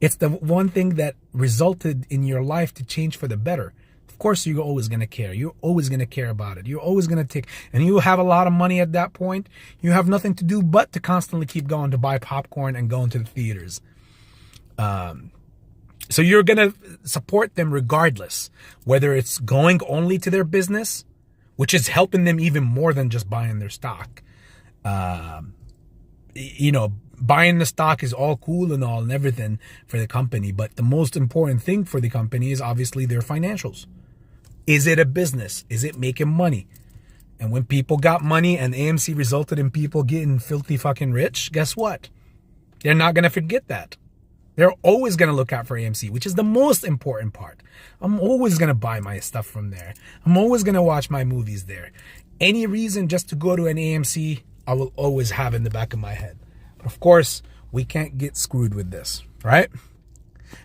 it's the one thing that resulted in your life to change for the better. Of course, you're always going to care. You're always going to care about it. You're always going to take, and you have a lot of money at that point. You have nothing to do but to constantly keep going to buy popcorn and going to the theaters. So you're going to support them regardless, whether it's going only to their business, which is helping them even more than just buying their stock. You know, buying the stock is all cool and all and everything for the company, but the most important thing for the company is obviously their financials. Is it a business? Is it making money? And when people got money and AMC resulted in people getting filthy fucking rich, guess what? They're not going to forget that. They're always going to look out for AMC, which is the most important part. I'm always going to buy my stuff from there. I'm always going to watch my movies there. Any reason just to go to an AMC, I will always have in the back of my head. But of course, we can't get screwed with this, right?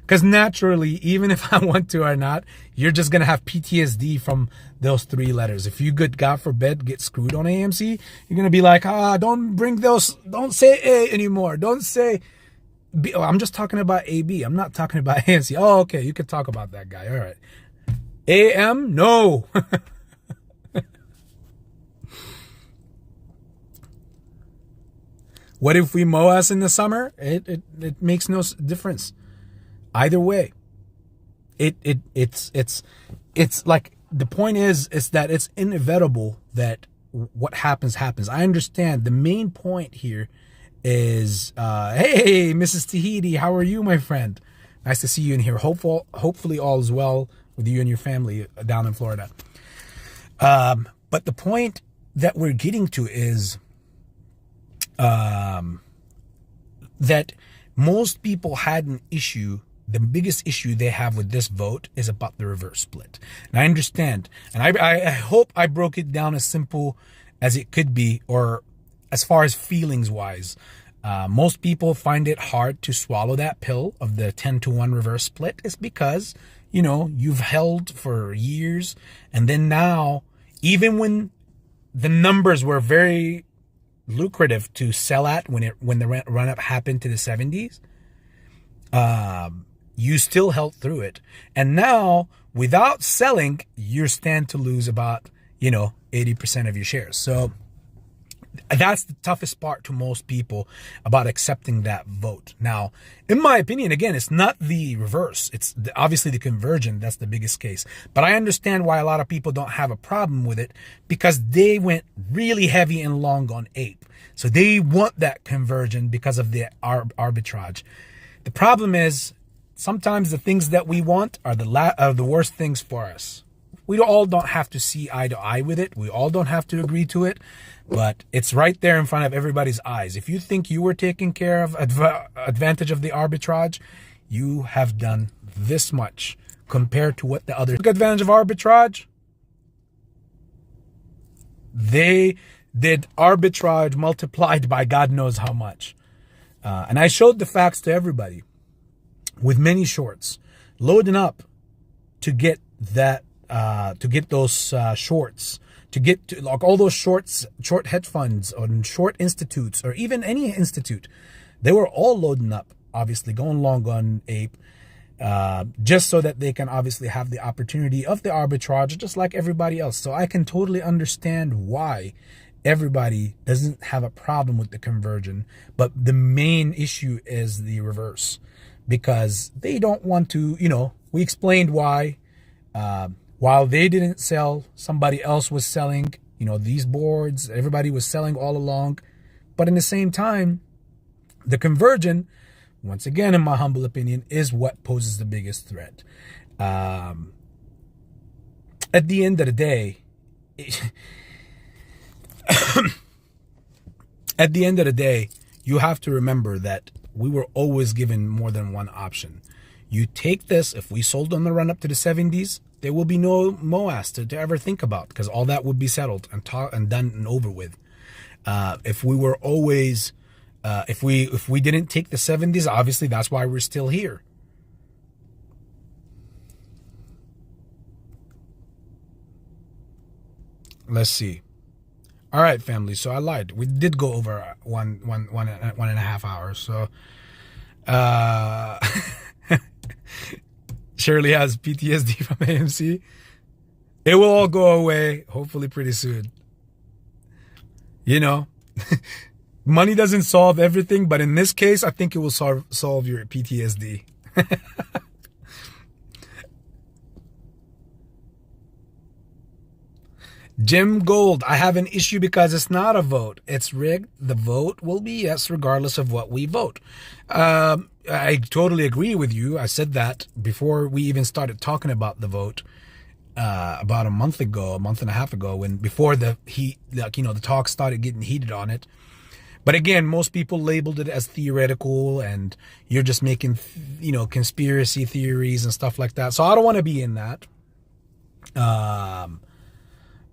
Because naturally, even if I want to or not, you're just going to have PTSD from those three letters. If you could, God forbid, get screwed on AMC, you're going to be like, don't bring those, don't say A anymore. Don't say B. Oh, I'm just talking about AB. I'm not talking about AMC. Oh, okay, you could talk about that guy. All right. AM? No. What if we mow us in the summer? It makes no difference. Either way, it's like, the point is that it's inevitable that what happens. I understand. The main point here is, hey, Mrs. Tahiti, how are you, my friend? Nice to see you in here. Hopefully all is well with you and your family down in Florida. But the point that we're getting to is, that most people had an issue. The biggest issue they have with this vote is about the reverse split. And I understand. And I hope I broke it down as simple as it could be, or as far as feelings wise. Most people find it hard to swallow that pill of the 10-1 reverse split. It's because, you know, you've held for years. And then now, even when the numbers were very lucrative to sell at when the run up happened to the 70s, you still held through it. And now, without selling, you stand to lose about, 80% of your shares. So that's the toughest part to most people about accepting that vote. Now, in my opinion, again, it's not the reverse. It's obviously the conversion. That's the biggest case. But I understand why a lot of people don't have a problem with it, because they went really heavy and long on ape. So they want that conversion because of the arbitrage. The problem is sometimes the things that we want are the worst things for us. We all don't have to see eye to eye with it. We all don't have to agree to it, but it's right there in front of everybody's eyes. If you think you were taking care of advantage of the arbitrage, you have done this much compared to what the others took advantage of arbitrage. They did arbitrage multiplied by God knows how much. And I showed the facts to everybody with many shorts, loading up to get that. To get those shorts, to get to like all those short hedge funds or short institutes or even any institute, they were all loading up, obviously going long on ape, just so that they can obviously have the opportunity of the arbitrage just like everybody else. So I can totally understand why everybody doesn't have a problem with the conversion, but the main issue is the reverse, because they don't want to, we explained why. While they didn't sell, somebody else was selling, these boards, everybody was selling all along. But in the same time, the conversion, once again, in my humble opinion, is what poses the biggest threat. At the end of the day, you have to remember that we were always given more than one option. You take this, if we sold on the run up to the 70s, there will be no MOAS to ever think about, because all that would be settled and done and over with. If we were always, if we didn't take the 70s, obviously that's why we're still here. Let's see. All right, family. So I lied. We did go over one and a half hours. So, Shirley has PTSD from AMC. It will all go away, hopefully pretty soon. Money doesn't solve everything, but in this case, I think it will solve your PTSD. Jim Gold, I have an issue because it's not a vote. It's rigged. The vote will be yes, regardless of what we vote. I totally agree with you. I said that before we even started talking about the vote, about a month and a half ago, before the talk started getting heated on it. But again, most people labeled it as theoretical, and you're just making, conspiracy theories and stuff like that. So I don't want to be in that.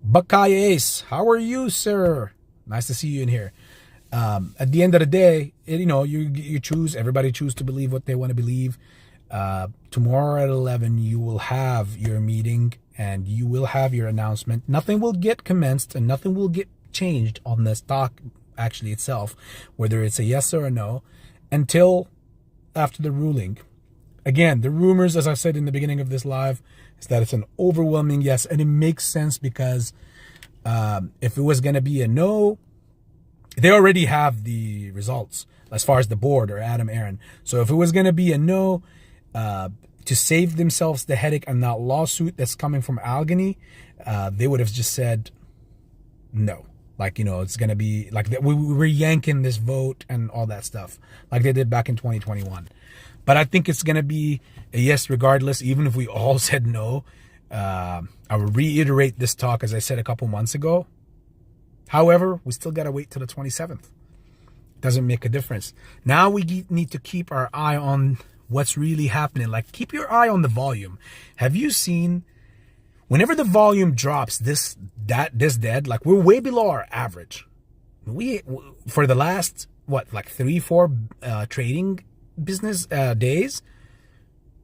Buckeye Ace, how are you, sir? Nice to see you in here. At the end of the day, you choose. Everybody choose to believe what they want to believe. Tomorrow at 11, you will have your meeting and you will have your announcement. Nothing will get commenced and nothing will get changed on the stock actually itself, whether it's a yes or a no, until after the ruling. Again, the rumors, as I said in the beginning of this live, is that it's an overwhelming yes, and it makes sense because if it was going to be a no, they already have the results as far as the board or Adam Aaron. So if it was going to be a no, to save themselves the headache and that lawsuit that's coming from Allegheny, they would have just said no. It's going to be like we're yanking this vote and all that stuff like they did back in 2021. But I think it's going to be a yes regardless, even if we all said no. I will reiterate this talk as I said a couple months ago. However, we still got to wait till the 27th. Doesn't make a difference. Now we need to keep our eye on what's really happening. Keep your eye on the volume. Have you seen, whenever the volume drops this dead, we're way below our average. For the last, 3-4 trading business days,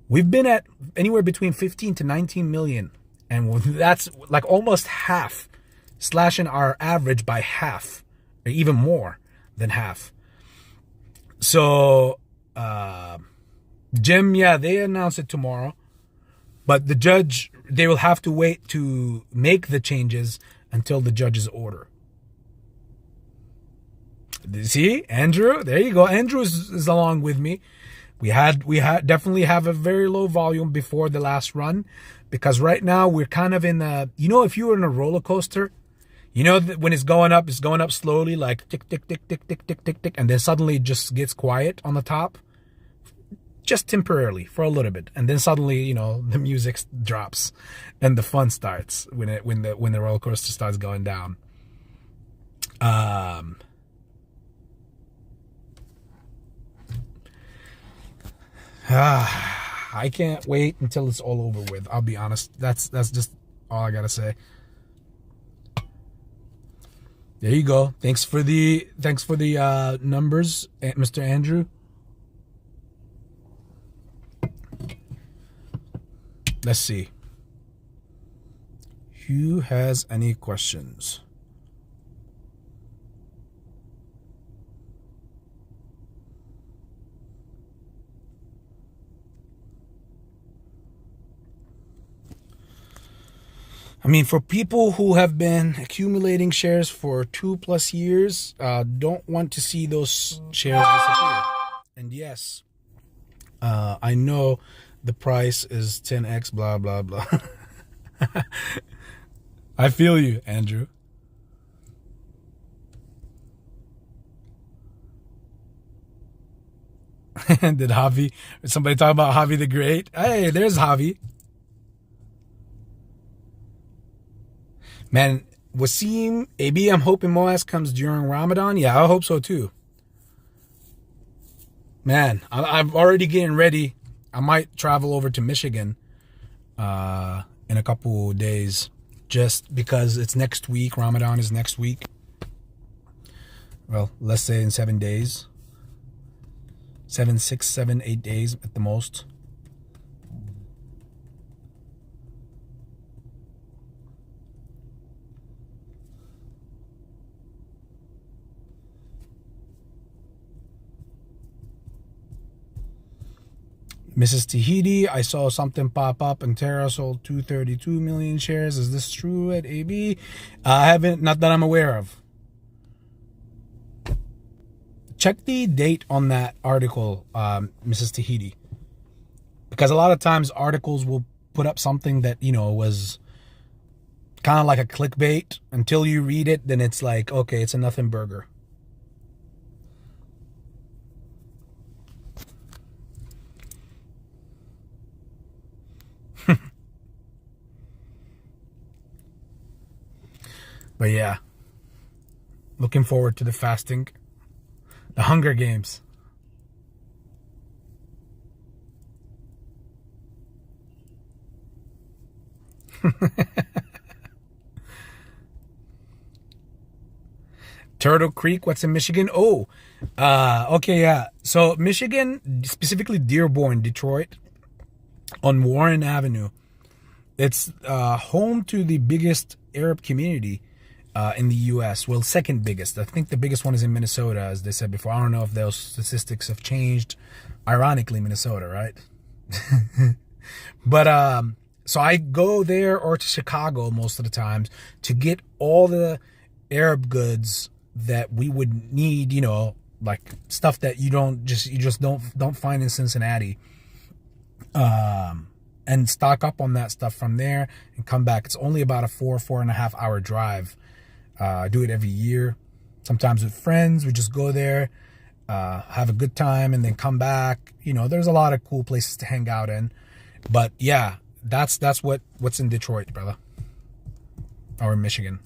we've been at anywhere between 15 to 19 million. And that's almost half, slashing our average by half, or even more than half. So, Jim, they announced it tomorrow, but the judge they will have to wait to make the changes until the judge's order. See, Andrew, there you go. Andrew is along with me. We had definitely have a very low volume before the last run, because right now we're kind of in a, if you were in a roller coaster, that when it's going up slowly, like tick, tick, tick, tick, tick, tick, tick, tick, and then suddenly it just gets quiet on the top, just temporarily for a little bit, and then suddenly, the music drops and the fun starts when the roller coaster starts going down. I can't wait until it's all over with. I'll be honest. That's just all I gotta say. There you go. Thanks for the numbers, Mr. Andrew. Let's see. Who has any questions? I mean, for people who have been accumulating shares for 2+ years, don't want to see those shares disappear. And yes, I know the price is 10x, blah, blah, blah. I feel you, Andrew. Did somebody talk about Javi the Great? Hey, there's Javi. Man, Wasim, AB, I'm hoping Moaz comes during Ramadan. Yeah, I hope so too. Man, I'm already getting ready. I might travel over to Michigan in a couple days, just because it's next week. Ramadan is next week. Well, let's say in 7 days. 6, 7, 8 days at the most. Mrs. Tahiti, I saw something pop up and Terra sold 232 million shares. Is this true at AB? I haven't, not that I'm aware of. Check the date on that article, Mrs. Tahiti. Because a lot of times articles will put up something that, was kind of like a clickbait. Until you read it, then it's like, okay, it's a nothing burger. But yeah, looking forward to the fasting, the Hunger Games. Turtle Creek, what's in Michigan? Oh, okay, yeah. So Michigan, specifically Dearborn, Detroit, on Warren Avenue. It's home to the biggest Arab community in the U.S. Well, second biggest. I think the biggest one is in Minnesota, as they said before. I don't know if those statistics have changed. Ironically, Minnesota, right? But so I go there or to Chicago most of the times to get all the Arab goods that we would need, like stuff that you just don't find in Cincinnati. And stock up on that stuff from there and come back. It's only about a 4.5 hour drive. I do it every year. Sometimes with friends, we just go there, have a good time, and then come back. There's a lot of cool places to hang out in. But yeah, that's what's in Detroit, brother, or in Michigan.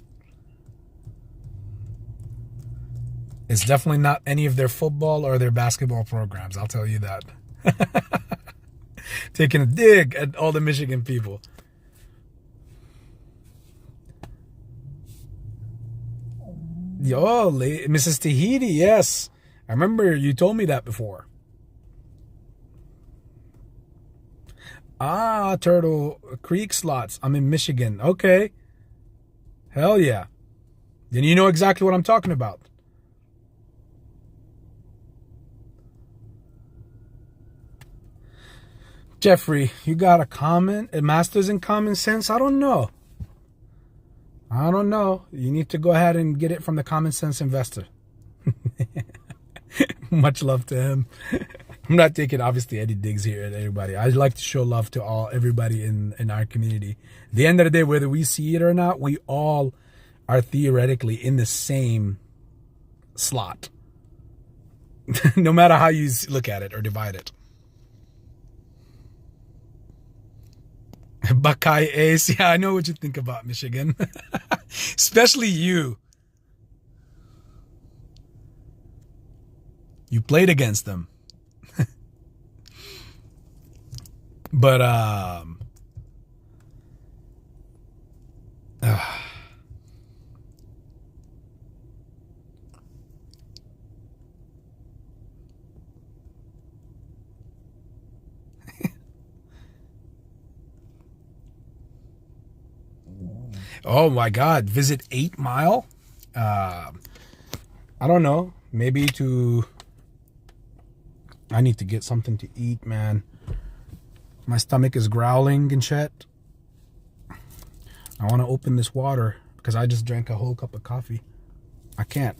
It's definitely not any of their football or their basketball programs. I'll tell you that. Taking a dig at all the Michigan people. Oh, Mrs. Tahiti, yes. I remember you told me that before. Turtle Creek slots. I'm in Michigan. Okay. Hell yeah. Then you know exactly what I'm talking about. Jeffrey, you got a comment? A master's in common sense? I don't know. You need to go ahead and get it from the Common Sense Investor. Much love to him. I'm not taking, obviously, Eddie Diggs here at everybody. I like to show love to everybody in our community. At the end of the day, whether we see it or not, we all are theoretically in the same slot. No matter how you look at it or divide it. Buckeye Ace. Yeah, I know what you think about Michigan. Especially you. You played against them. But oh my God, visit 8 Mile? I don't know. Maybe I need to get something to eat, man. My stomach is growling and shit. I want to open this water because I just drank a whole cup of coffee. I can't.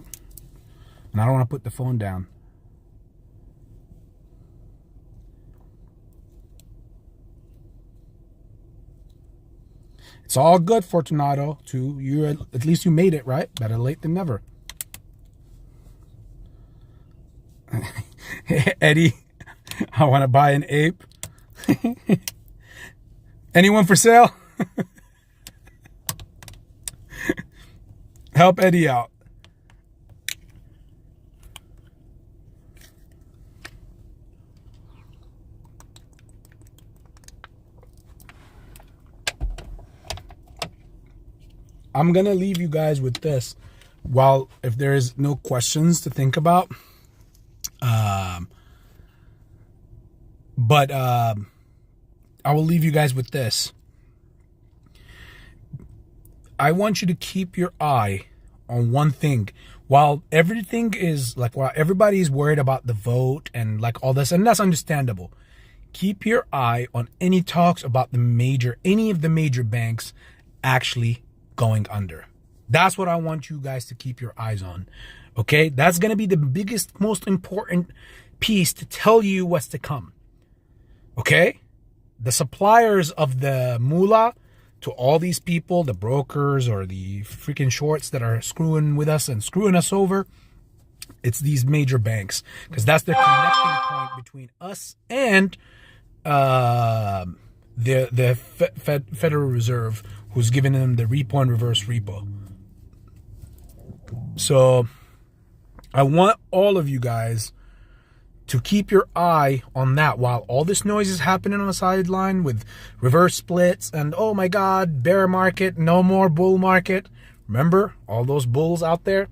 And I don't want to put the phone down. It's all good, Fortunato. At least you made it, right? Better late than never. Eddie, I want to buy an ape. Anyone for sale? Help Eddie out. I'm gonna leave you guys with this. While if there is no questions to think about, but I will leave you guys with this. I want you to keep your eye on one thing. While everything is like, while everybody's worried about the vote and like all this, and that's understandable, keep your eye on any talks about any of the major banks actually going under. That's what I want you guys to keep your eyes on. Okay? That's going to be the biggest, most important piece to tell you what's to come. Okay? The suppliers of the moolah to all these people, the brokers or the freaking shorts that are screwing with us and screwing us over, it's these major banks, because that's the connecting point between us and the Federal Reserve, who's giving them the repo and reverse repo. So I want all of you guys to keep your eye on that while all this noise is happening on the sideline with reverse splits and, oh my God, bear market, no more bull market. Remember all those bulls out there?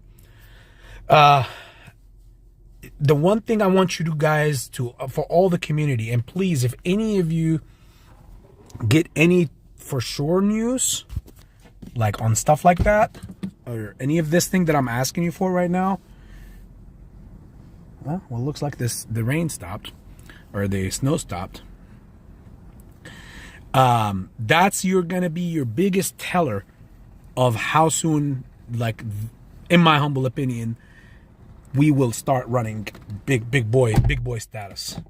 The one thing I want you to guys to, for all the community, and please, if any of you get any for sure news, like on stuff like that, or any of this thing that I'm asking you for right now, well, it looks like the rain stopped, or the snow stopped. That's gonna be your biggest teller of how soon, like, in my humble opinion, we will start running big boy status.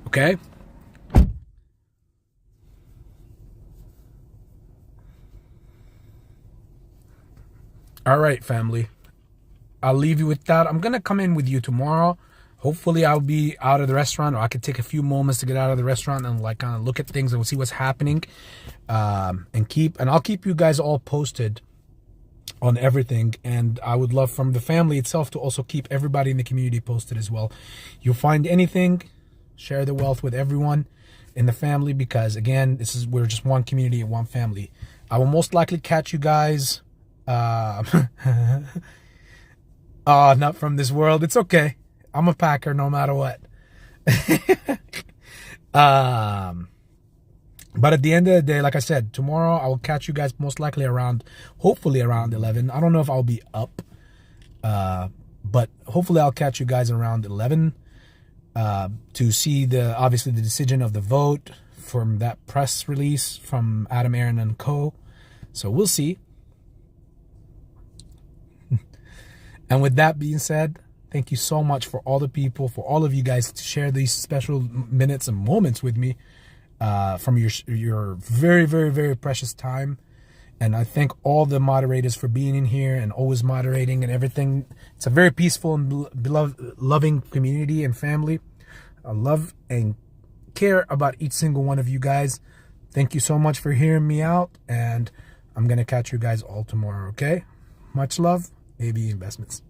Okay? All right, family. I'll leave you with that. I'm gonna come in with you tomorrow. Hopefully I'll be out of the restaurant, or I could take a few moments to get out of the restaurant and like kind of look at things and we'll see what's happening. And I'll keep you guys all posted on everything. And I would love from the family itself to also keep everybody in the community posted as well. You'll find anything, share the wealth with everyone in the family, because again, we're just one community and one family. I will most likely catch you guys not from this world. It's okay. I'm a Packer no matter what. But at the end of the day, like I said, tomorrow I will catch you guys most likely hopefully around 11. I don't know if I'll be up, but hopefully I'll catch you guys around 11 to see obviously the decision of the vote from that press release from Adam Aron and Co. So we'll see. And with that being said, thank you so much for all the people, for all of you guys to share these special minutes and moments with me from your very, very, very precious time. And I thank all the moderators for being in here and always moderating and everything. It's a very peaceful and loving community and family. I love and care about each single one of you guys. Thank you so much for hearing me out. And I'm going to catch you guys all tomorrow, okay? Much love. AB Investments.